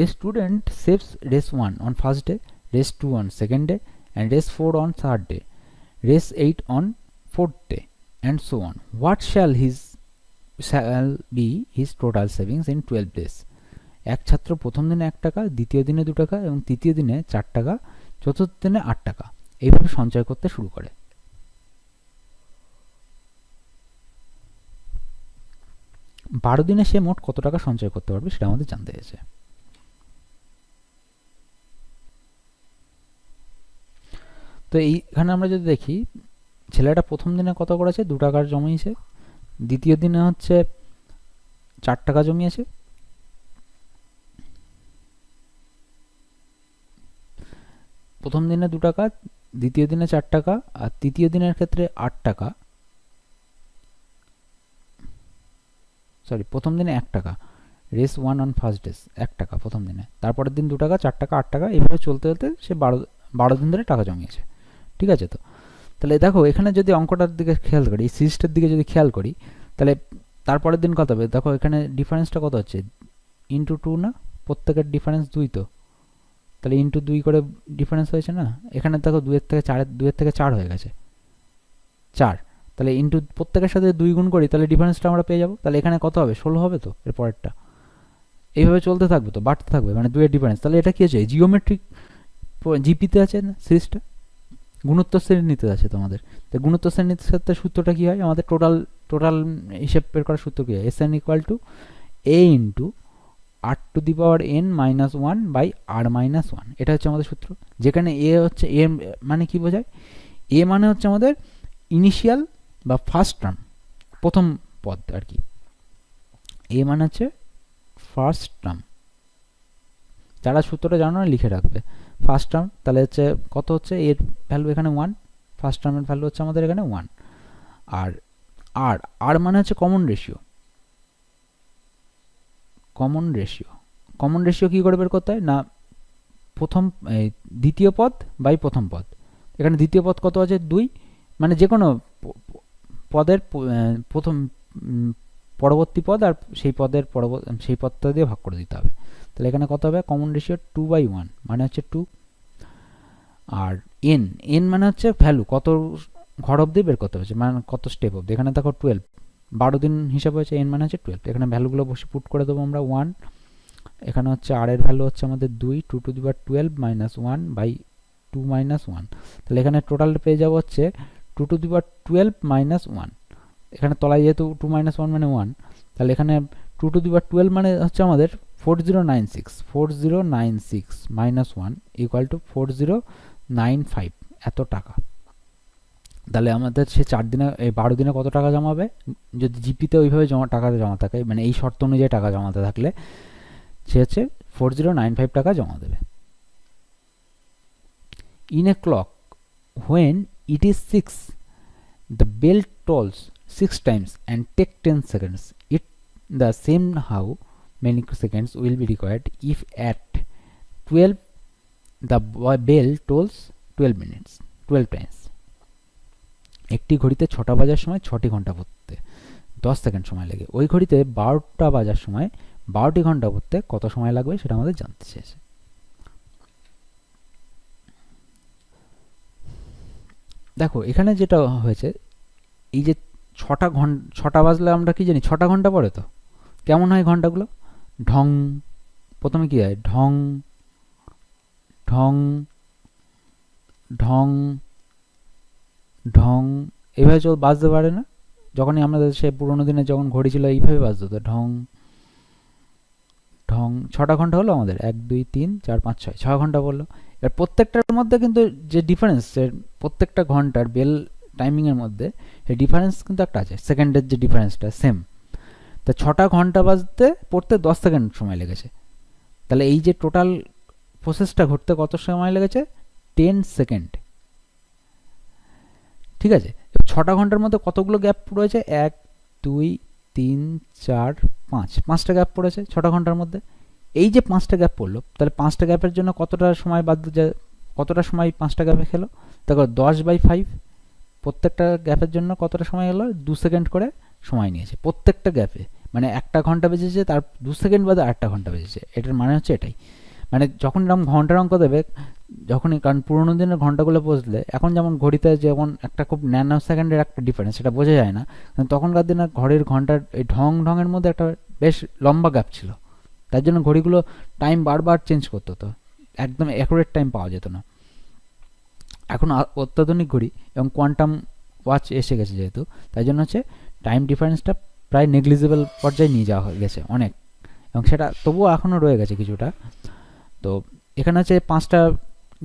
A student saves race 1 on first day, race 2 on second day, and race 4 on third day, race 8 on fourth day, and so on. What shall be his total savings in 12 days? এক ছাত্র প্রথম দিনে 1 টাকা, দ্বিতীয় দিনে 2 টাকা এবং তৃতীয় দিনে 4 টাকা, চতুর্থ দিনে 8 টাকা এইভাবে সঞ্চয় করতে শুরু করে। 12 দিনে সে মোট কত টাকা সঞ্চয় করতে পারবে সেটা আমাদের জানতে হয়েছে। তো এইখানে আমরা যদি দেখি ছেলেটা প্রথম দিনে কত করেছে, 2 টাকার জমিয়েছে, দ্বিতীয় দিনে হচ্ছে 4 টাকা জমিয়েছে, প্রথম দিনে 2 টাকা, দ্বিতীয় দিনে 4 টাকা, আর তৃতীয় দিনের ক্ষেত্রে 8 টাকা, সরি প্রথম দিনে 1 টাকা, রেস 1 অন ফার্স্ট ডেজ 1 টাকা প্রথম দিনে, তারপরের দিন 2 টাকা, 4 টাকা, 8 টাকা, এইভাবে চলতে চলতে সে 12 দিন ধরে টাকা জমিয়েছে। ঠিক আছে? তো তাহলে দেখো এখানে যদি অঙ্কটার দিকে খেয়াল করি, সিরিজটার দিকে যদি খেয়াল করি, তাহলে তারপরের দিন কত হবে, দেখো এখানে ডিফারেন্সটা কত হচ্ছে, ইন্টু 2 না, প্রত্যেকের ডিফারেন্স 2 তো, তাহলে ইন্টু 2 করে ডিফারেন্স হয়েছে না, এখানে দেখো 2 থেকে 4 হয়ে গেছে, 4, তাহলে ইন্টু প্রত্যেকের সাথে 2 গুণ করি, তাহলে ডিফারেন্সটা আমরা পেয়ে যাবো। তাহলে এখানে কত হবে, 16 হবে তো এর পরেরটা, এইভাবে চলতে থাকবে তো, বাড়তে থাকবে, মানে 2 এর ডিফারেন্স। তাহলে এটা কি আছে, জিওমেট্রিক জিপিতে আছে না সিরিজটা, গুণোত্তর শ্রেণীতে আছে তোমাদের। তো গুণোত্তর শ্রেণীর সাথে সূত্রটা কি হয়, আমাদের টোটাল হিসেব বের করার সূত্র কি হয়, S N equal to A into R to the power N minus 1 by R minus 1, এটা হচ্ছে আমাদের সূত্র। যেখানে এ হচ্ছে, এ মানে কি বোঝায়, এ মানে হচ্ছে আমাদের ইনিশিয়াল বা ফার্স্ট টার্ম, প্রথম পদ আর কি, এ মানে হচ্ছে ফার্স্ট টার্ম, যারা সূত্রটা জানো না লিখে রাখবে, ফার্স্ট টার্ম। তাহলে হচ্ছে কত হচ্ছে, এর ভ্যালু এখানে 1, ফার্স্ট টার্মের ভ্যালু হচ্ছে আমাদের এখানে 1, আর আর আর মানে হচ্ছে কমন রেশিও, কমন রেশিও কী করে বের করতে হয় না, দ্বিতীয় পদ বাই প্রথম পদ, এখানে দ্বিতীয় পদ কত আছে 2, মানে যে কোনো পদের প্রথম পরবর্তী পদ আর সেই পদটা দিয়ে ভাগ করে দিতে হবে। তাহলে এখানে কত হবে, কমন রেশিও 2/1 মানে হচ্ছে 2, আর এন মানে হচ্ছে ভ্যালু, কত ঘর অবধি বের করতে হচ্ছে, মানে কত স্টেপ অবধি, এখানে দেখো 12, 12 দিন হিসাব হয়েছে, এন মানে হচ্ছে 12, এখানে ভ্যালুগুলো বসে পুট করে দেবো আমরা 1, এখানে হচ্ছে আর এর ভ্যালু হচ্ছে আমাদের 2, 2 to the power 12 minus 1 by 2 minus 1, তাহলে এখানে টোটাল পেয়ে যাবো হচ্ছে 2 টু দি পাওয়ার 12 মাইনাস 1, এখানে তলায় যেহেতু 2 মাইনাস 1 মানে 1, তাহলে এখানে 2 টু দি পাওয়ার 12 মানে হচ্ছে আমাদের 4096 মাইনাস 1 ইকুয়াল টু 4095 এত টাকা। তাহলে আমাদের সে 4 দিনে, এই 12 দিনে কত টাকা জমাবে, যদি জিপিতে ওইভাবে টাকাটা জমা থাকে, মানে এই শর্ত অনুযায়ী টাকা জমাতে থাকলে সে হচ্ছে 4095 টাকা জমা দেবে। In a clock when it is 6, the bell tolls 6 times and take 10 seconds. It the same how many seconds will be required if at 12 the bell tolls 12 times. একটি ঘড়িতে 6টা বাজার সময় 6টি ঘন্টা পড়তে 10 সেকেন্ড সময় লাগে, ওই ঘড়িতে 12টা বাজার সময় 12টি ঘন্টা পড়তে কত সময় লাগবে সেটা আমাদের জানতে চেয়েছে। দেখো এখানে যেটা হয়েছে, এই যে 6টা বাজলে আমরা কি জানি 6টা ঘন্টা পড়ে, তো কেমন হয় ঘন্টাগুলো, ঢং, প্রথমে কি হয়, ঢং ঢং ঢং ঢং, এইভাবে বাজতে পারে না, যখনই আমাদের সে পুরোনো দিনে যখন ঘড়ি ছিল এইভাবে বাজতো, তো ঢং ঢং, 6টা ঘন্টা হলো আমাদের, 1 2 3 4 5 6, 6 ঘন্টা বললো। এবার প্রত্যেকটার মধ্যে কিন্তু যে ডিফারেন্স, প্রত্যেকটা ঘন্টার বেল টাইমিংয়ের মধ্যে এই ডিফারেন্স কিন্তু একটা আছে, সেকেন্ডের যে ডিফারেন্সটা সেম, তা 6টা ঘন্টা বাজতে পড়তে 10 সেকেন্ড সময় লেগেছে, তাহলে এই যে টোটাল প্রসেসটা ঘটতে কত সময় লেগেছে, 10 সেকেন্ড। ঠিক আছে, 6টা ঘন্টার মধ্যে কতগুলো গ্যাপ রয়েছে, 1 2 3 4 5, 5টা গ্যাপ পড়েছে 6টা ঘন্টার মধ্যে। এই যে 5টা গ্যাপ পড়লো, তাহলে 5টা গ্যাপের জন্য কতটা সময় কতটা সময় 5টা গ্যাপে খেলো, দেখো 10/5, প্রত্যেকটা গ্যাপের জন্য কতটা সময় হলো, 2 সেকেন্ড করে সময় নিয়েছে প্রত্যেকটা গ্যাপে, মানে 1টা ঘন্টা বেজেছে, তার 2 সেকেন্ড বাদে 8টা ঘন্টা বেজেছে, এটার মানে হচ্ছে এটাই। মানে যখন এরকম ঘন্টার অঙ্ক দেবে, যখনই, কারণ পুরোনো দিনের ঘন্টাগুলো বুঝলে, এখন যেমন ঘড়িতে যেমন একটা খুব ন্যানো সেকেন্ডের একটা ডিফারেন্স, সেটা বোঝা যায় না, তখনকার দিনের ঘড়ির ঘন্টার এই ঢঙের মধ্যে একটা বেশ লম্বা গ্যাপ ছিল, তার জন্য ঘড়িগুলো টাইম বারবার চেঞ্জ করতে হতো, একদম অ্যাকুরেট টাইম পাওয়া যেত না। এখন অত্যাধুনিক ঘড়ি এবং কোয়ান্টাম ওয়াচ এসে গেছে যেহেতু, তাই জন্য হচ্ছে টাইম ডিফারেন্সটা প্রায় নেগলিজেবল পর্যায়ে নিয়ে যাওয়া হয়ে গেছে অনেক, এবং সেটা তবুও এখনও রয়ে গেছে কিছুটা। তো এখানে হচ্ছে 5টা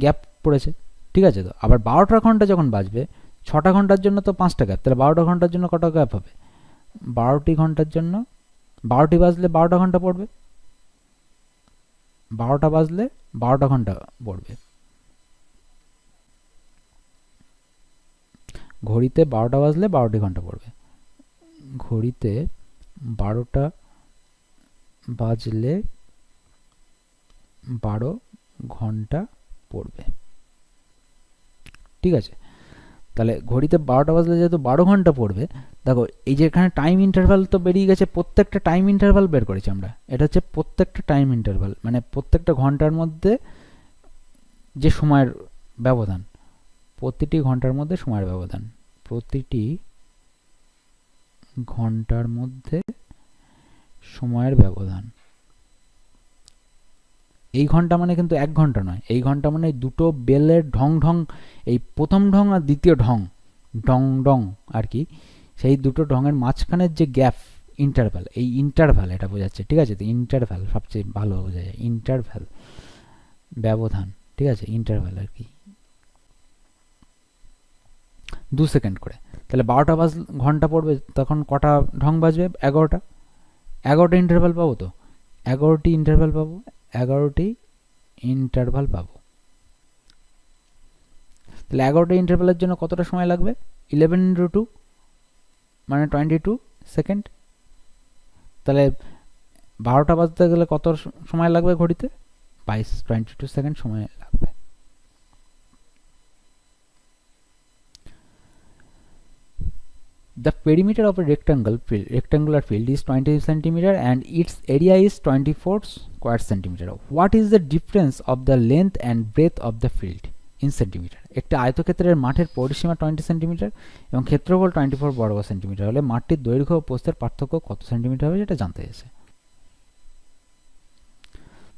গ্যাপ পড়েছে, ঠিক আছে, তো আবার 12টা ঘন্টা যখন বাজবে 6টা ঘন্টার জন্য তো 5টা গ্যাপ, তাহলে 12টা ঘন্টার জন্য কটা গ্যাপ হবে? 12টি ঘন্টার জন্য 12টি বাজলে 12টা ঘন্টা পড়বে, 12টা বাজলে 12টা ঘন্টা পড়বে। ঘড়িতে 12টা বাজলে 12টি ঘন্টা পড়বে, ঘড়িতে 12টা বাজলে 12 ঘন্টা পড়বে। ঠিক আছে, তাহলে ঘড়িতে 12টা বাজলে যেহেতু 12 ঘন্টা পড়বে, দেখো এই যে এখানে টাইম ইন্টারভাল তো বেরিয়ে গেছে, প্রত্যেকটা টাইম ইন্টারভাল বের করেছি আমরা। এটা হচ্ছে প্রত্যেকটা টাইম ইন্টারভাল, মানে প্রত্যেকটা ঘন্টার মধ্যে যে সময়ের ব্যবধান, প্রতিটি ঘন্টার মধ্যে সময়ের ব্যবধান, প্রতিটি ঘন্টার মধ্যে সময়ের ব্যবধান। এই ঘন্টা মানে কিন্তু 1 ঘন্টা নয়, এই ঘন্টা মানে দুটো বেলের ঢং ঢং, এই প্রথম ঢং আর দ্বিতীয় ঢং, ডং ডং আর কি, সেই দুটো ঢঙের মাঝখানের যে গ্যাপ ইন্টারভ্যাল, এই ইন্টারভ্যাল এটা বোঝাচ্ছে। ঠিক আছে, তো ইন্টারভ্যাল সবচেয়ে ভালো বোঝা যায়, ইন্টারভ্যাল ব্যবধান। ঠিক আছে, ইন্টারভ্যাল আর কি 2 সেকেন্ড করে। তাহলে 12টা ঘন্টা পড়বে, তখন কটা ঢং বাজবে? 11টা। 11টা ইন্টারভ্যাল পাবো, তো 11টি ইন্টারভ্যাল পাবো, 11টি ইন্টারভ্যাল পাবো। তাহলে 11টা ইন্টারভ্যালের জন্য কতটা সময় লাগবে? 11 × 2 মানে 22 সেকেন্ড। তাহলে 12টা বাজতে গেলে কত সময় লাগবে ঘড়িতে? 22 সেকেন্ড সময় লাগবে। The perimeter of a rectangular field is 20 cm and its area is 24 square centimeter. What is the difference of the length and breadth of the field in centimeter? একটা আয়তক্ষেত্রের মাঠের পরিসীমা 20 সেন্টিমিটার এবং ক্ষেত্রফল 24 বর্গ সেন্টিমিটার হলে মাঠটির দৈর্ঘ্য ও প্রস্থের পার্থক্য কত সেন্টিমিটার হবে, যেটা জানতে চাইছে।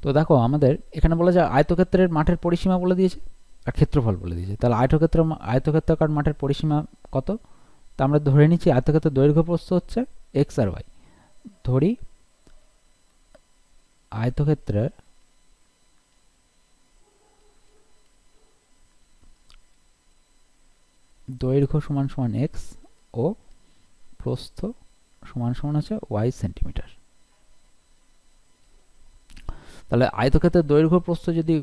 তো দেখো আমাদের এখানে বলা যায় আয়তক্ষেত্রের মাঠের পরিসীমা বলে দিয়েছে আর ক্ষেত্রফল বলে দিয়েছে। তাহলে আয়তক্ষেত্রাকার মাঠের পরিসীমা কত? তা আমরা ধরে নিচ্ছি আয়তক্ষেত্রের দৈর্ঘ্য প্রস্থ হচ্ছে এক্স আর ওয়াই। ধরি আয়তক্ষেত্রের দৈর্ঘ্য সমান সমান এক্স ও প্রস্থ সমান সমান হচ্ছে ওয়াই সেন্টিমিটার। তাহলে আয়তক্ষেত্রের দৈর্ঘ্য প্রস্থ যদি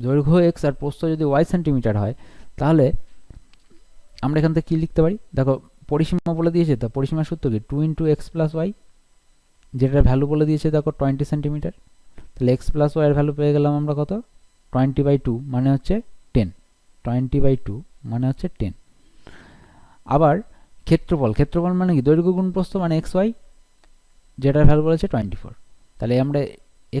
দৈর্ঘ্য এক্স আর প্রস্থ যদি ওয়াই সেন্টিমিটার হয়, তাহলে আমরা এখান থেকে কী লিখতে পারি? দেখো পরিসীমা বলে দিয়েছে, তো পরিসীমার সূত্র কি? 2 × x + y, যেটার ভ্যালু বলে দিয়েছে দেখো 20 সেন্টিমিটার। তাহলে x + y এর ভ্যালু পেয়ে গেলাম আমরা কত? 20/2 মানে হচ্ছে 10, 20/2 মানে হচ্ছে 10। আবার ক্ষেত্রফল মানে কি? দৈর্ঘ্য গুণ প্রস্থ মানে xy, যেটার ভ্যালু বলেছে 24। তাহলে আমরা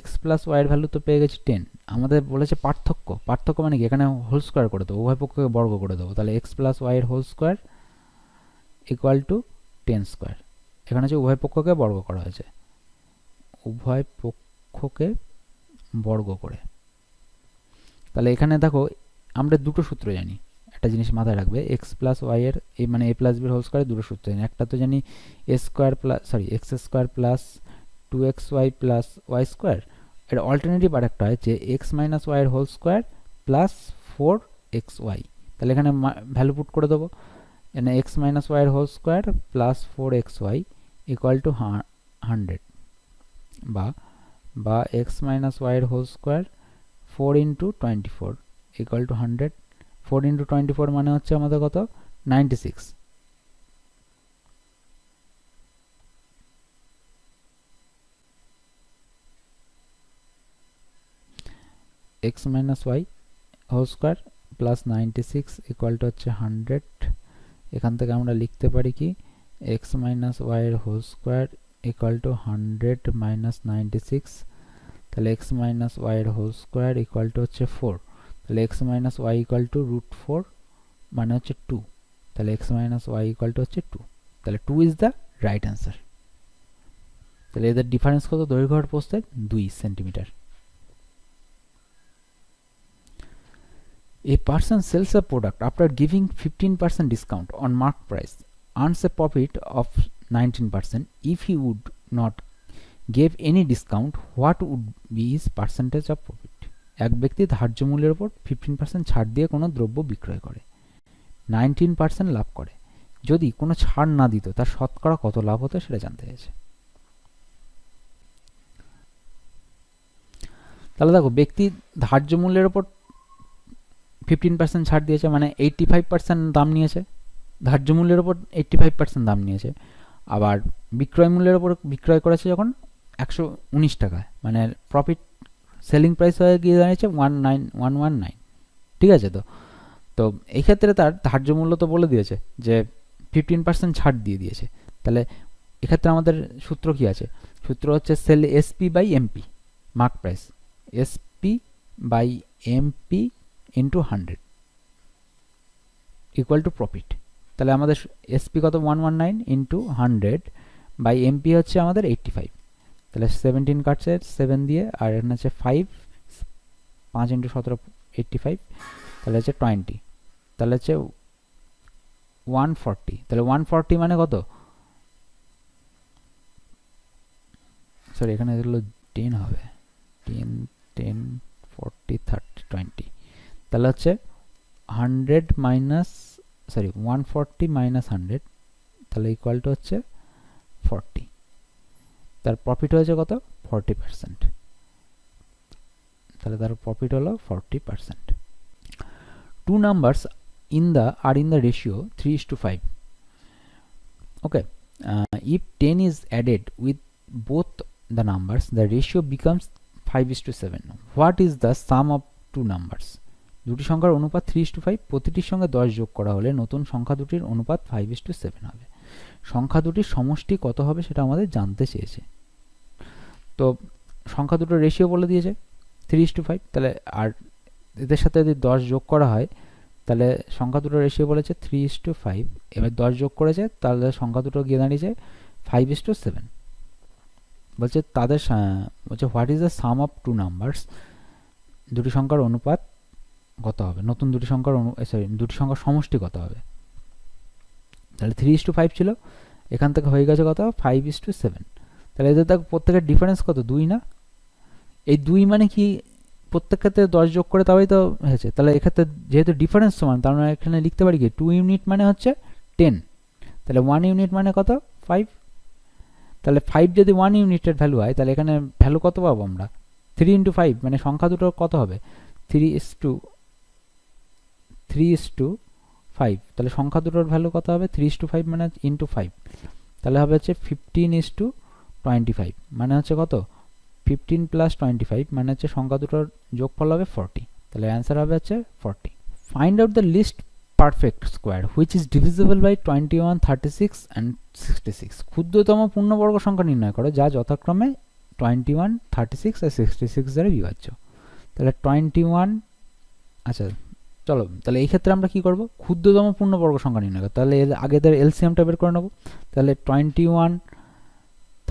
x + y এর ভ্যালু তো পেয়ে গেছি 10। আমাদের বলেছে পার্থক্য মানে কি? এখানে হোল স্কোয়ার করে দেবো, উভয় পক্ষকে বর্গ করে দেবো। তাহলে x + y এর হোল স্কোয়ার = 10 স্কোয়ার। এখানে হচ্ছে উভয় পক্ষকে বর্গ করা হয়েছে, উভয় পক্ষকে বর্গ করে। তাহলে এখানে দেখো আমরা দুটো সূত্র জানি, একটা জিনিস মাথায় রাখবে, x + y এর এই মানে a + b এর হোল স্কোয়ারের দুটো সূত্র জানি। একটা তো জানি x² + 2xy + y স্কোয়ার, এর অল্টারনেটিভ আর একটা হয় যে x - y এর হোল স্কোয়ার প্লাস 4xy। তাহলে এখানে ভ্যালু পুট করে দেবো, এখানে x - y এর হোল স্কোয়ার প্লাস 4xy = 100, বা x - y এর হোল স্কোয়ার 4 × 24 = 100। 4 × 24 মানে হচ্ছে আমাদের কত? 96। x - y whole square plus 96 = হচ্ছে 100। এখান থেকে আমরা লিখতে পারি কি? x - y এর হোল স্কোয়ার = 100 - 96। তাহলে x - y এর হোল স্কোয়ার হচ্ছে 4। তাহলে x - y = √4 মানে হচ্ছে 2। তাহলে x - y হচ্ছে 2। তাহলে 2 ইজ দ্য রাইট অ্যান্সার। তাহলে এদের ডিফারেন্স কত? দৈর্ঘ্য আর প্রস্থের 2 centimetre. A person sells a product after giving 15% discount on marked price, earns a profit of 19%. If he would not give any discount, what would be his percentage of profit? এক ব্যক্তি ধার্য মূল্যের উপর 15% ছাড় দিয়ে কোনো দ্রব্য বিক্রয় করে, 19% লাভ করে, যদি কোনো ছাড় না দিত তার শতকরা কত লাভ হতো সেটা জানতে চাইছে। তাহলে দেখো, ব্যক্তি ধার্য মূল্যের ওপর 15% ছাড় দিয়েছে, মানে 85% দাম নিয়েছে, ধার্য মূল্যের ওপর 85% দাম নিয়েছে। আবার বিক্রয় মূল্যের ওপর বিক্রয় করেছে যখন 119 টাকায়, মানে প্রফিট সেলিং প্রাইস হয়ে গিয়ে দাঁড়িয়েছে 19119। ঠিক আছে, তো তো এই ক্ষেত্রে তার ধার্য মূল্য তো বলে দিয়েছে যে 15% ছাড় দিয়ে দিয়েছে। তাহলে এক্ষেত্রে আমাদের সূত্র কি আছে? সূত্র হচ্ছে sell SP by MP, mark price, SP by MP into 100 equal to profit. তাহলে আমাদের এসপি কত? 119 ইন্টু 100 বাই এমপি হচ্ছে আমাদের 85। তাহলে 17 কাটছে 7 দিয়ে, আর এখানে হচ্ছে 5 ইন্টু 17 85, তাহলে হচ্ছে 20, তাহলে হচ্ছে 140। তাহলে 140 মানে কত? সরি, এখানে এগুলো 10 হবে, 10 10 40 30 20, তাহলে হচ্ছে 100 মাইনাস, সরি 140 মাইনাস 100, তাহলে ইকুয়াল টু হচ্ছে 40। তার প্রফিট হয়েছে কত? 40%। তাহলে তার প্রফিট হলো 40%। Two numbers are in the ratio 3:5. Okay, if 10 is added with both the numbers, the ratio becomes 5:7. What is the sum of two numbers? দুটি সংখ্যার অনুপাত 3:5, প্রতিটির সঙ্গে 10 যোগ করা হলে নতুন সংখ্যা দুটির অনুপাত 5:7 হবে। সংখ্যা দুটির সমষ্টি কত হবে সেটা আমাদের জানতে চেয়েছে। তো সংখ্যা দুটোর রেশিও বলে দিয়েছে 3:5, তাহলে আর এদের সাথে যদি 10 যোগ করা হয় তাহলে সংখ্যা দুটোর রেশিও বলেছে 3:5, এবার 10 যোগ করেছে, তাহলে সংখ্যা দুটো গিয়ে দাঁড়িয়েছে 5:7। বলছে তাদের বলছে what is the sum of two numbers, দুটি সংখ্যার অনুপাত কত হবে, নতুন দুটি সংখ্যার দুটি সংখ্যার সমষ্টি কত হবে। তাহলে 3:5 ছিল, এখান থেকে হয়ে গেছে কত? 5:7। তাহলে এদের দেখ প্রত্যেকের ডিফারেন্স কত? 2 না? এই 2 মানে কি প্রত্যেক ক্ষেত্রে 10 যোগ করে তবেই তো হয়েছে। তাহলে এক্ষেত্রে যেহেতু ডিফারেন্স সমান, তার মানে এখানে লিখতে পারি কি 2 ইউনিট মানে হচ্ছে 10, তাহলে 1 ইউনিট মানে কত? 5। তাহলে 5 যদি 1 ইউনিটের ভ্যালু হয়, তাহলে এখানে ভ্যালু কত পাবো আমরা? 3 ইন্টু 5, মানে সংখ্যা দুটো কত হবে? 3:5। তাহলে সংখ্যা দুটোর ভ্যালু কত হবে? 3:5 মানে ইন্টু 5, তাহলে হবে হচ্ছে 15:25, মানে হচ্ছে কত? 15 প্লাস 25, মানে হচ্ছে সংখ্যা দুটোর যোগফল হবে 40। তাহলে অ্যান্সার হবে হচ্ছে 40। Find out the least perfect square which is divisible by 21, 36 and 66। ক্ষুদ্রতম পূর্ণবর্গ সংখ্যা নির্ণয় করো যা যথাক্রমে 21, 36 আর 66 দ্বারা বিভাজ্য। তাহলে 21, আচ্ছা চলো, তাহলে এই ক্ষেত্রে আমরা কি করব? ক্ষুদ্রতম পূর্ণবর্গ সংখ্যা নির্ণয় করব। তাহলে এর আগেদের এলসিএমটা বের করে নেব। তাহলে 21,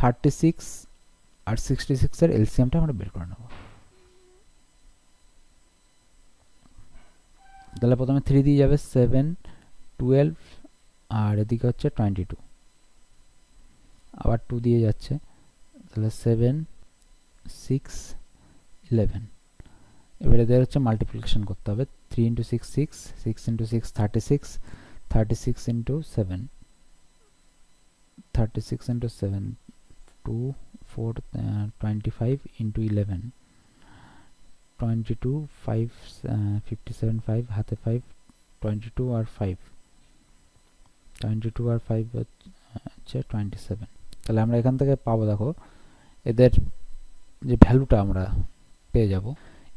36 আর 66 এর এলসিএমটা আমরা বের করে নেব। তাহলে প্রথমে 3 দিয়ে যাবে 7, 12, আর এদিকে হচ্ছে 22, আবার 2 দিয়ে যাচ্ছে, তাহলে 7, 6, 11। এবারে এদের হচ্ছে মাল্টিপ্লিকেশন করতে হবে। 3 into 6 6, 6 into 6 36, 36 into 7, 36 into 7 2 4 25 into 11, 22 5 57 5 হাতে 5, 22 আর 5, 22 আর 5 হচ্ছে 27। তাহলে আমরা এখান থেকে পাবো, দেখো এদের যে ভ্যালুটা আমরা পেয়ে যাব।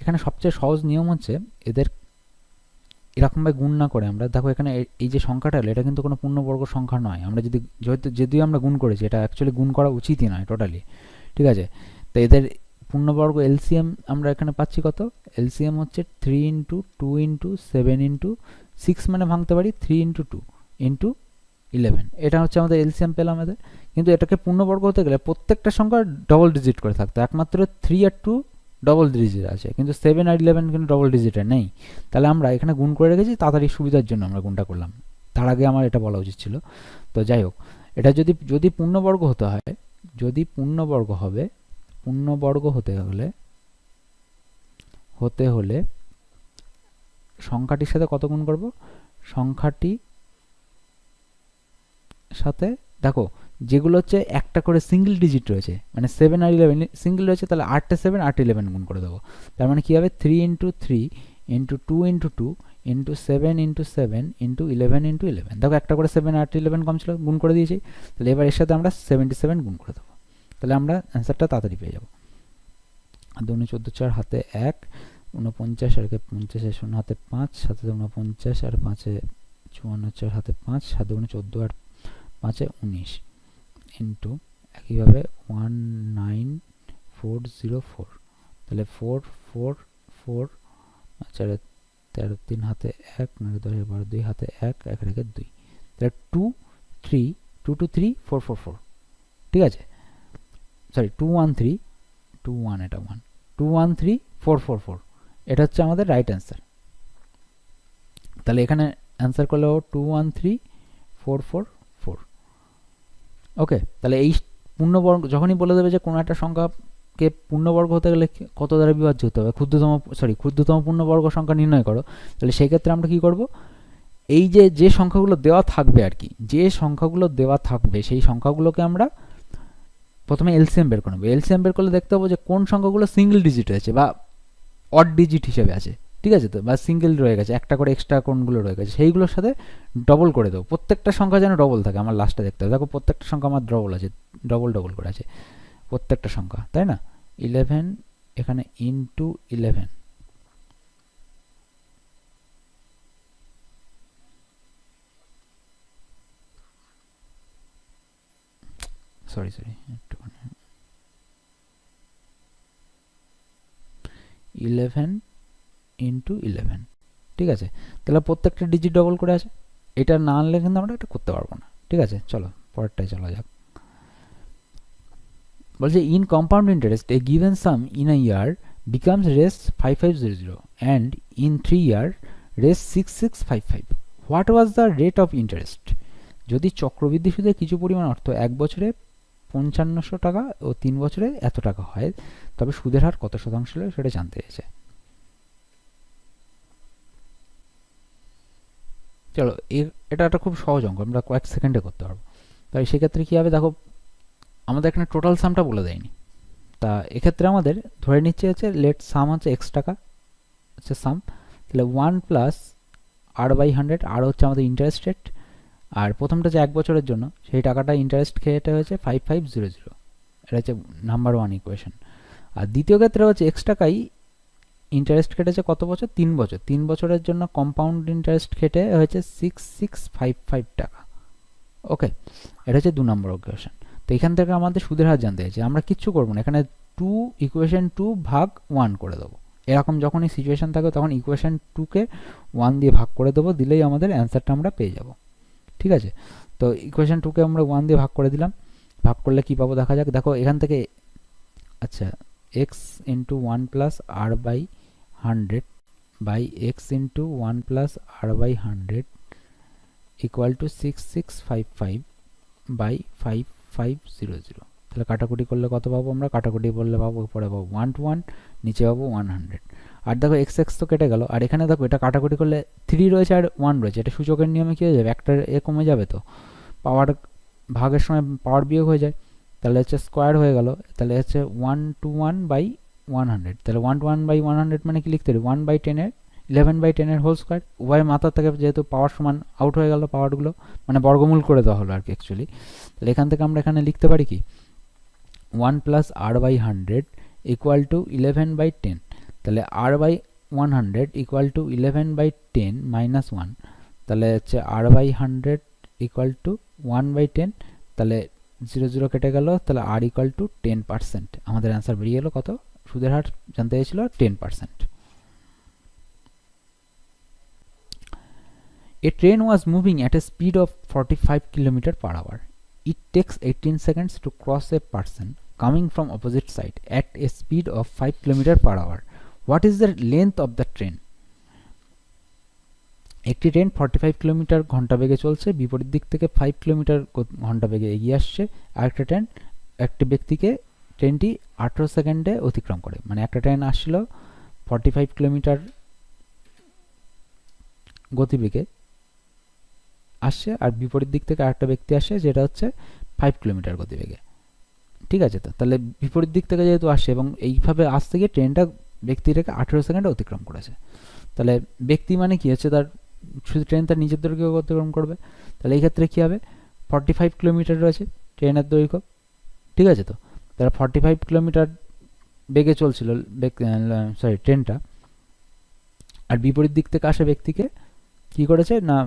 এখানে সবচেয়ে সহজ নিয়ম হচ্ছে এদের এরকমভাবে গুণ না করে আমরা, দেখো এখানে এই যে সংখ্যাটা হলো এটা কিন্তু কোনো পূর্ণবর্গ সংখ্যা নয়। আমরা যদিও আমরা গুণ করেছি, এটা অ্যাকচুয়ালি গুণ করা উচিতই নয় টোটালি, ঠিক আছে। তো এদের পূর্ণবর্গ এলসিএম আমরা এখানে পাচ্ছি কত? এলসিএম হচ্ছে 3 ইন্টু 2 ইন্টু 7 ইন্টু 6, মানে ভাঙতে পারি 3 ইন্টু 2 ইন্টু 11। এটা হচ্ছে আমাদের এলসিএম পেলাম এদের। কিন্তু এটাকে পূর্ণবর্গ হতে গেলে প্রত্যেকটা সংখ্যা ডবল ডিজিট করে থাকতো, একমাত্র 3 আর 2 ডবল ডিজিট আছে, কিন্তু 7 আর 11 কিন্তু ডবল ডিজিটে নেই। তাহলে আমরা এখানে গুণ করে রেখেছি, তাড়াতাড়ি সুবিধার জন্য আমরা গুণটা করলাম। তার আগে আমার এটা বলা উচিত ছিল। তো যাই হোক, এটা যদি পূর্ণবর্গ হতে হয়, যদি পূর্ণবর্গ হবে, পূর্ণবর্গ হতে হলে সংখ্যাটির সাথে কত গুণ করব? সংখ্যাটি সাথে দেখো যেগুলো হচ্ছে একটা করে সিঙ্গেল ডিজিট রয়েছে, মানে 7 আর 11 সিঙ্গেল রয়েছে, তাহলে 8 7 8 11 গুণ করে দেবো। তার মানে কী হবে 3 × 3 × 2 × 2 × 7 × 7 × 11 × 11। দেখো একটা করে 7 8 11 কম ছিল, গুণ করে দিয়েছি। তাহলে এবার এর সাথে আমরা 77 গুণ করে দেবো, তাহলে আমরা অ্যান্সারটা তাড়াতাড়ি পেয়ে যাবো। 2 × 14 4 হাতে 1 49 আর 50 0 হাতে 5 7 49 আর 5 54 4 হাতে 5 7 × 14 আর 5 19 ইন্টু একইভাবে 19404, তাহলে 4 4 4 4 13 3 হাতে 1 9 10 12 2 হাতে 1 1 রেখে 2, তাহলে 2 3 2 2 3 4 4 4, ঠিক আছে, সরি 213 21 এটা 1 213 4 4 4, এটা হচ্ছে আমাদের রাইট অ্যান্সার। তাহলে এখানে অ্যান্সার করলে 213 4 4 4। ওকে, তাহলে এই পূর্ণবর্গ যখনই বলে দেবে যে কোনো একটা সংখ্যাকে পূর্ণবর্গ হতে গেলে কত দ্বারা বিভাজ্য হতে হবে, ক্ষুদ্রতম পূর্ণবর্গ সংখ্যা নির্ণয় করো, তাহলে সেই ক্ষেত্রে আমরা কি করব, এই যে সংখ্যাগুলো দেওয়া থাকবে আর কি, যে সংখ্যাগুলো দেওয়া থাকবে সেই সংখ্যাগুলোকে আমরা প্রথমে এলসিএম বের করে নেব। এলসিএম বের করলে দেখতে পাবো যে কোন সংখ্যাগুলো সিঙ্গেল ডিজিট রয়েছে বা অড ডিজিট হিসেবে আছে, ঠিক আছে, তো বা সিঙ্গেল রয়ে গেছে, একটা করে এক্সট্রা কোনগুলো রয়ে গেছে সেইগুলোর সাথে ডবল করে দেবো। প্রত্যেকটা সংখ্যা যেন ডবল থাকে, আমার লাস্টে দেখতে হবে। দেখো প্রত্যেকটা সংখ্যা আমার ডবল আছে, ডবল করে আছে প্রত্যেকটা সংখ্যা, তাই না। 11 এখানে ইন্টু 11, সরি 11 ইন্টু 11, ঠিক আছে, তাহলে প্রত্যেকটা ডিজিট ডবল করে আছে। এটা না আনলে কিন্তু আমরা এটা করতে পারবো না, ঠিক আছে। চলো পরেরটায় চলা যাক। বলছে in compound interest a given some in a year becomes race 5500 and in 3 year race 6655. What was the rate of interest? যদি চক্রবৃদ্ধি সুদে কিছু পরিমাণ অর্থ 1 বছরে 5500 টাকা ও 3 বছরে এত টাকা হয়, তবে সুদের হার কত শতাংশ হলে সেটা জানতে চাইছে। চলো এটা একটা খুব সহজ অঙ্ক, আমরা কয়েক সেকেন্ডে করতে পারবো। তাই সেক্ষেত্রে কী হবে, দেখো আমাদের এখানে টোটাল সামটা বলে দেয়নি, তা এক্ষেত্রে আমাদের ধরে নিচ্ছে হচ্ছে লেট সাম হচ্ছে x টাকা হচ্ছে সাম, তাহলে 1 প্লাস r/100, আর হচ্ছে আমাদের ইন্টারেস্ট রেট, আর প্রথমটা যে 1 বছরের জন্য সেই টাকাটা ইন্টারেস্ট খেয়েটা হয়েছে 5500, এটা হচ্ছে নাম্বার 1 ইকুয়েশন। আর দ্বিতীয় ক্ষেত্রে হচ্ছে x টাকাই ইন্টারেস্ট কেটেছে কত বছর, 3 বছর, 3 বছরের জন্য কম্পাউন্ড ইন্টারেস্ট কেটে হয়েছে 6655 টাকা। ওকে, এটা হচ্ছে 2 নম্বর ইকুয়েশন। তো এখান থেকে আমাদের সুদের হার জানতে চাইছে, আমরা কিচ্ছু করবো না, এখানে 2 ইকুয়েশন 2 ভাগ 1 করে দেবো। এরকম যখনই সিচুয়েশন থাকবে তখন ইকুয়েশন 2কে 1 দিয়ে ভাগ করে দেবো, দিলেই আমাদের অ্যান্সারটা আমরা পেয়ে যাব, ঠিক আছে। তো ইকুয়েশন 2কে আমরা 1 দিয়ে ভাগ করে দিলাম, ভাগ করলে কি পাবো দেখা যাক। দেখো এখান থেকে আচ্ছা x into 1 plus r/100 by x into 1 plus r/100 equal to 6655 by 5500, তাহলে কাটাকুটি করলে কত পাবো আমরা, কাটাকুটি করলে পাবো পরে পাবো 1 to 1, নিচে পাবো 100। আর দেখো x তো কেটে গেল, আর এখানে দেখো এটা কাটাকুটি করলে 3 রয়েছে আর 1 রয়েছে, এটা সূচকের নিয়মে কী হয়ে যাবে, একটা এ কমে যাবে, তো পাওয়ার ভাগের সময় পাওয়ার বিয়োগ হয়ে যায়, তাহলে হচ্ছে স্কোয়ার হয়ে গেল, তাহলে হচ্ছে 1 to 1 বাই 100, তাহলে 1 to 1 বাই 100 মানে কি লিখতে পারি 11/10 এর হোল স্কোয়ার। উভয় মাথা থেকে যেহেতু পাওয়ার সমান আউট হয়ে গেল, পাওয়ারগুলো মানে বর্গমূল করে দেওয়া হলো আর কি অ্যাকচুয়ালি। তাহলে এখান থেকে আমরা এখানে লিখতে পারি কি 1 প্লাস r/100 ইকুয়াল টু 11/10, তাহলে r/100 ইকুয়াল টু 11/10 মাইনাস 1, তাহলে হচ্ছে r/100 ইকুয়াল টু 1/10, তাহলে 0 0 কেটে গেল, তাহলে r ইকুয়াল টু 10%। আমাদের অ্যান্সার বেরিয়ে গেল কত, সুদের হার জানতে চাইছিল 10%। A train was moving at a speed of 45 km/h. It takes 18 seconds to cross a person coming from opposite side at a speed of 5 km/h. What is the length of the train? একটি train 45 kilometre ঘন্টা বেগে চলছে, বিপরীত দিক থেকে 5 kilometre ঘন্টা বেগে এগিয়ে আসছে। আরেকটা ট্রেন একটি ব্যক্তিকে ট্রেনটি 18 সেকেন্ডে অতিক্রম করে, মানে একটা ট্রেন আসছিল 45 কিলোমিটার গতিবেগে, আসছে, আর বিপরীত দিক থেকে আরেকটা ব্যক্তি আসছে যেটা হচ্ছে 5 কিলোমিটার গতিবেগে। ঠিক আছে, তো তাহলে বিপরীত দিক থেকে যেহেতু আসছে এবং এইভাবে আসতে গিয়ে ট্রেনটা ব্যক্তিটাকে 18 সেকেন্ডে অতিক্রম করেছে, তাহলে ব্যক্তি মানে কি হচ্ছে, তার শুধু ট্রেন তার নিজের দৈর্ঘ্য অতিক্রম করবে। তাহলে এই ক্ষেত্রে কী হবে, 45 কিলোমিটার রয়েছে ট্রেনের দৈর্ঘ্য। ঠিক আছে, তো তারা 45 কিলোমিটার বেগে চলছিল ট্রেনটা, আর বিপরীত দিক থেকে আসা ব্যক্তিকে কি করেছে না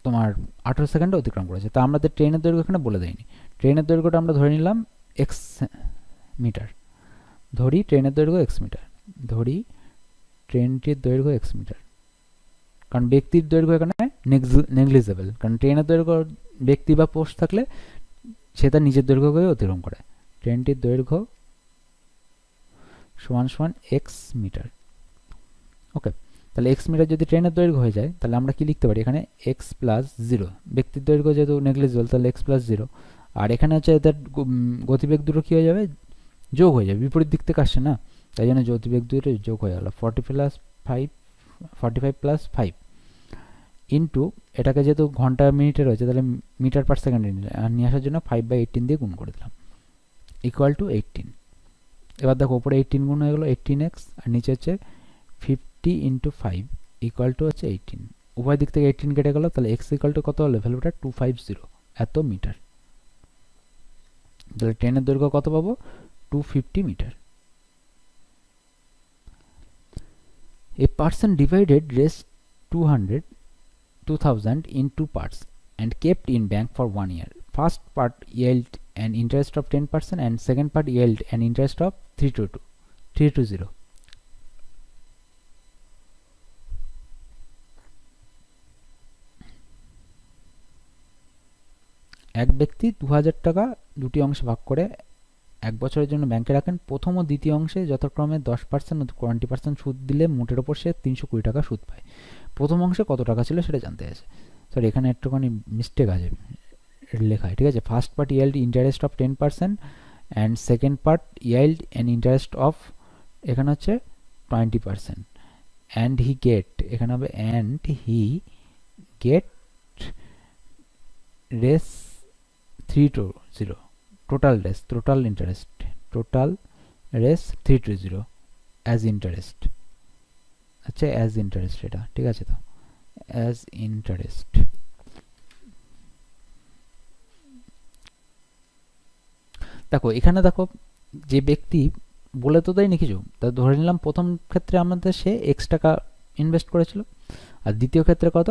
তোমার 18 সেকেন্ডে অতিক্রম করেছে। তা আমাদের ট্রেনের দৈর্ঘ্য এখানে বলে দেয়নি। ট্রেনের দৈর্ঘ্যটা আমরা ধরে নিলাম এক্স মিটার, ধরি ট্রেনের দৈর্ঘ্য এক্স মিটার, ধরি ট্রেনটির দৈর্ঘ্য এক্স মিটার, কারণ ব্যক্তির দৈর্ঘ্য এখানে নেগলিজেবল, কারণ ট্রেনের দৈর্ঘ্য ব্যক্তি বা পোস্ট থাকলে সে তার নিজের দৈর্ঘ্যকে অতিক্রম করে। ট্রেনটির দৈর্ঘ্য সমান সমান এক্স মিটার। ওকে, তাহলে এক্স মিটার যদি ট্রেনের দৈর্ঘ্য হয়ে যায়, তাহলে আমরা কি লিখতে পারি এখানে এক্স প্লাস জিরো, ব্যক্তির দৈর্ঘ্য যেহেতু নেগলিজেবল তাহলে এক্স প্লাস জিরো, আর এখানে হচ্ছে এদের গতিবেগ দুটো কী হয়ে যাবে, যোগ হয়ে যাবে, বিপরীত দিক থেকে আসছে না, তাই জন্য গতিবেগ দুটো যোগ হয়ে গেল 45 প্লাস 5 ইন্টু এটাকে যেহেতু ঘন্টা মিনিটে রয়েছে তাহলে মিটার পার সেকেন্ডে নিয়ে আসার জন্য 5/18 দিয়ে গুণ করে দিলাম, ইকুয়াল টু 18। এবার দেখো ওপরে 18 গুণ হয়ে গেলো 18x, আর নিচে হচ্ছে 50 ইন্টু 5 ইকুয়াল টু হচ্ছে 18। উভয় দিক থেকে 18 কেটে গেল, তাহলে x ইকুয়াল টু কত হলো, ভ্যালুটা 250 এত মিটার। তাহলে ট্রেনের দৈর্ঘ্য কত পাবো, 250 metre. A person divided rest 2000 in two parts and kept in bank for 1 year. First part yield an interest of 10% and second part yield an interest of 320. এক ব্যক্তি 2000 টাকা দুটি অংশে ভাগ করে 1 বছরের জন্য ব্যাংকে রাখেন। প্রথম ও দ্বিতীয় অংশে যথাক্রমে 10% ও 20% সুদ দিলে মোটের ওপর সে 320 টাকা সুদ পায়। প্রথম অংশে কত টাকা ছিল সেটা জানতে আছে। সরি, এখানে একটুখানি মিস্টেক আছে লেখায়। ঠিক আছে, first part yield interest of 10% and second part yield an interest of, এখানে হচ্ছে 20%, অ্যান্ড হি গেট, এখানে হবে and he get race 320, total race 320 as interest. আচ্ছা, অ্যাজ ইন্টারেস্ট এটা ঠিক আছে, তো অ্যাজ ইন্টারেস্ট। দেখো এখানে দেখো যে ব্যক্তি বলে তো দেয়নি কিছু, তা ধরে নিলাম প্রথম ক্ষেত্রে আমাদের সে এক্স টাকা ইনভেস্ট করেছিল, আর দ্বিতীয় ক্ষেত্রে কত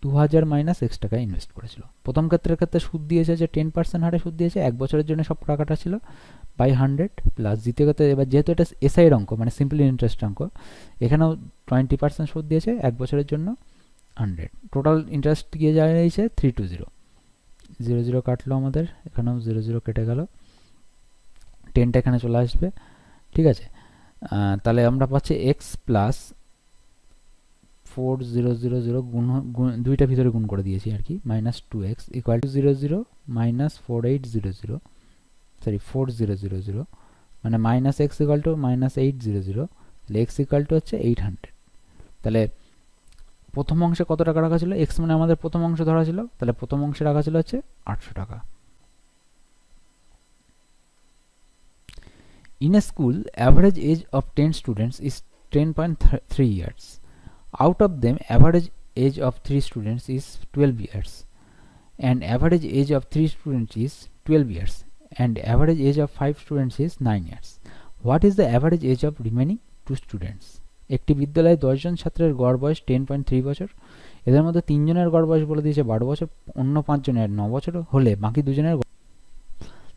2000 মাইনাস এক্স টাকা ইনভেস্ট করেছিল। প্রথম ক্ষেত্রে সুদ দিয়েছে যে 10% হারে সুদ দিয়েছে, 1 বছরের জন্য সব টাকাটা ছিল বাই 100, প্লাস দ্বিতীয় ক্ষেত্রে এবার যেহেতু এটা এসআইয়ের অঙ্ক মানে সিম্পল ইন্টারেস্ট অঙ্ক, এখানেও 20% সুদ দিয়েছে 1 বছরের জন্য 100, টোটাল ইন্টারেস্ট গিয়ে যাচ্ছে 320। 00 কাটলো আমাদের, এখানেও 00 কেটে গেল, 10টা এখানে চলে আসবে। ঠিক আছে, তাহলে আমরা পাচ্ছি এক্স প্লাস 4000 গুণ দুইটা ভিতরে গুণ করে দিয়েছি আর কি, minus 2x equal to 00 minus 4800, sorry 4000, মানে minus x equal two minus 800, তাহলে এক্স ইকুয়াল টু হচ্ছে 800। তাহলে প্রথম অংশে কত টাকা রাখা ছিল, এক্স মানে আমাদের প্রথম অংশ ধরা ছিল, তাহলে প্রথম অংশে রাখা ছিল হচ্ছে 800 টাকা। In a school, average age of 10 students is 10.3 years. Out of them, average age of 3 students is 12 years, and average age of 3 students is 12 years, and average age of 5 students is 9 years. What is the average age of remaining 2 students? একটি বিদ্যালয়ে 10 জন ছাত্রের গড় বয়স 10.3 বছর, এদের মধ্যে 3 জনের গড় বয়স বলে দিয়েছে 12 বছর, অন্য 5 জনের 9 বছর হলে বাকি 2 জনের।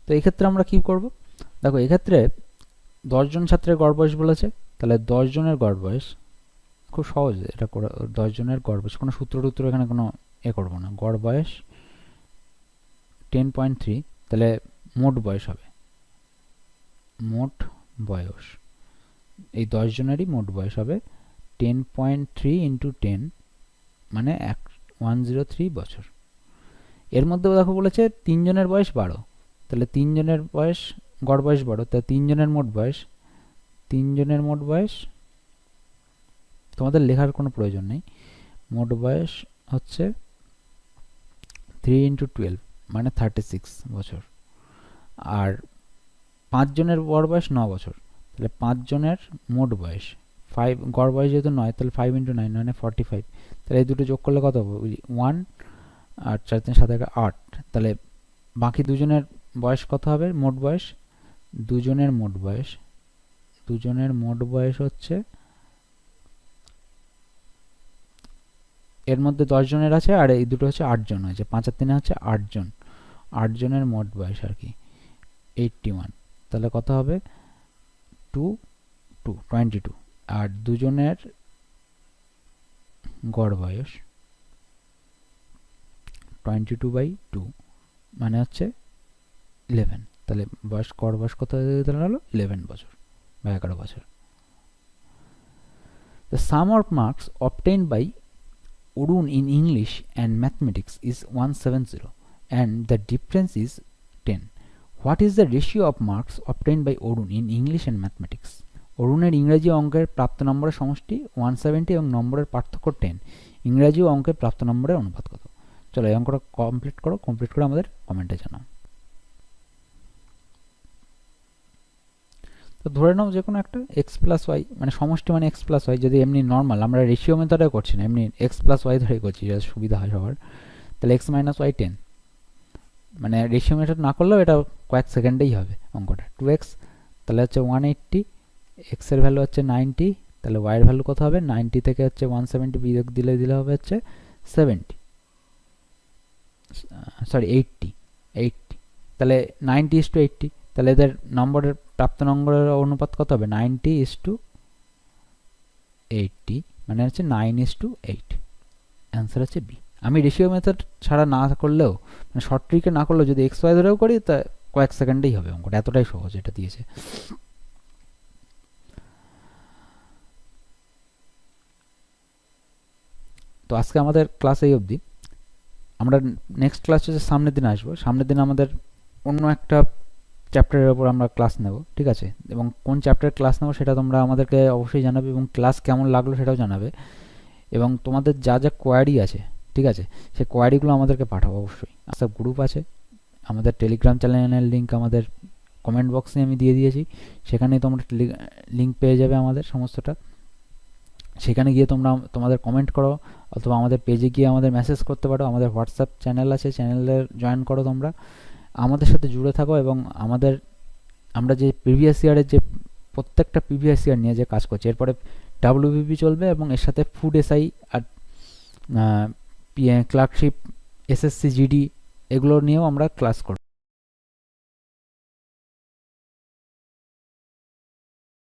তো এক্ষেত্রে আমরা কি করব, দেখো এক্ষেত্রে 10 জন ছাত্রের গড় বয়স বলেছে, তাহলে 10 জনের গড় বয়স খুব সহজ এটা করে, 10 জনের গড় বয়স, কোনো সূত্র এখানে কোনো করবো না, গড় বয়স 10.3, তাহলে মোট বয়স হবে, মোট বয়স এই 10 জনেরই মোট বয়স হবে 10.3 ইন্টু 10 মানে 103 বছর। এর মধ্যে দেখো বলেছে 3 জনের বয়স 12, তাহলে 3 জনের বয়স গড় বয়স 12, তাহলে 3 জনের মোট বয়স তোমাদের লেখার কোনো প্রয়োজন নেই, মোট বয়স হচ্ছে 3 ইন্টু 12 মানে 36 বছর। আর 5 জনের গড় বয়স 9 বছর, তাহলে 5 জনের মোট বয়স 5, গড় বয়স যেহেতু 9 তাহলে 5 ইন্টু 9 মানে 45। তাহলে এই দুটো যোগ করলে কত হবে? 1 আর 4 3 7 8। তাহলে বাকি দুজনের বয়স কত হবে? মোট বয়স, দুজনের মোট বয়স হচ্ছে, এর মধ্যে 10 জনের আছে আর এই দুটো হচ্ছে 8 জন হয়েছে, 5 আর 3 হচ্ছে 8 জন, 8 জনের মোট বয়স আর কি 81। তাহলে কত হবে? 22। আর দুজনের গড় বয়স 22/2 মানে হচ্ছে 11। তাহলে গড় বয়স কত হয়ে দাঁড়ালো? 11 বছর বা 11 বছর। The sum of marks obtained by Arun in English and mathematics is 170 and the difference is 10. What is the ratio of marks obtained by Arun in English and mathematics? অরুণের ইংরেজি অঙ্কের প্রাপ্ত নম্বরের সমষ্টি 170 এবং নম্বরের পার্থক্য 10। ইংরেজি অঙ্কের প্রাপ্ত নম্বরের অনুপাত কত? চলো এই অঙ্কটা কমপ্লিট করে আমাদের কমেন্টে জানাও। তো ধরে নাও যে কোনো একটা x প্লাস ওয়াই, মানে সমষ্টি মানে x প্লাস ওয়াই, যদি এমনি নর্মাল, আমরা রেশিও মেথডে করছি না, এমনি x প্লাস ওয়াই ধরে করছি, যাতে সুবিধা হয় সবার। তাহলে x মাইনাস ওয়াই 10, মানে রেশিও মেথড না করলেও এটা কয়েক সেকেন্ডেই হবে অঙ্কটা। 2x তাহলে হচ্ছে 180, x এর ভ্যালু হচ্ছে 90, তাহলে y এর ভ্যালু কত হবে? 90 থেকে হচ্ছে 170 বিয়োগ দিলে হবে হচ্ছে 70, সরি 80। তাহলে 90:80, তাহলে এদের নম্বরের প্রাপ্ত নম্বরের অনুপাত কত হবে? 90:80 মানে হচ্ছে 9:8। অ্যান্সার হচ্ছে বি। আমি রেশিও মেথড ছাড়া না করলেও, মানে শর্ট ট্রিকে না করলেও যদি এক্স ওয়াই ধরেও করি তা কয়েক সেকেন্ডেই হবে অঙ্কটা, এতটাই সহজ এটা দিয়েছে। তো আজকে আমাদের ক্লাস এই অবধি। আমরা নেক্সট ক্লাস হচ্ছে সামনের দিন আসবো। সামনের দিন আমাদের অন্য একটা চ্যাপ্টারের ওপর আমরা ক্লাস নেব, ঠিক আছে? এবং কোন চ্যাপ্টারের ক্লাস নেব সেটা তোমরা আমাদেরকে অবশ্যই জানাবে, এবং ক্লাস কেমন লাগলো সেটাও জানাবে। এবং তোমাদের যা যা কোয়ারি আছে, ঠিক আছে, সেই কোয়ারিগুলো আমাদেরকে পাঠাবো অবশ্যই। সব গ্রুপ আছে, আমাদের টেলিগ্রাম চ্যানেলের লিঙ্ক আমাদের কমেন্ট বক্সে আমি দিয়ে দিয়েছি, সেখানে তোমরা লিঙ্ক পেয়ে যাবে আমাদের সমস্তটা। সেখানে গিয়ে তোমরা তোমাদের কমেন্ট করো, অথবা আমাদের পেজে গিয়ে আমাদের মেসেজ করতে পারো। আমাদের হোয়াটসঅ্যাপ চ্যানেল আছে, চ্যানেলে জয়েন করো তোমরা, আমাদের সাথে জুড়ে থাকো। এবং আমরা যে প্রিভিয়াস ইয়ারের যে প্রত্যেকটা প্রিভিয়াস ইয়ার নিয়ে যে কাজ করছি, এরপরে ডাব্লিউবিপি চলবে এবং এর সাথে ফুড এসআই আর ক্লার্কশিপ, এসএসসি জিডি এগুলো নিয়েও আমরা ক্লাস করব।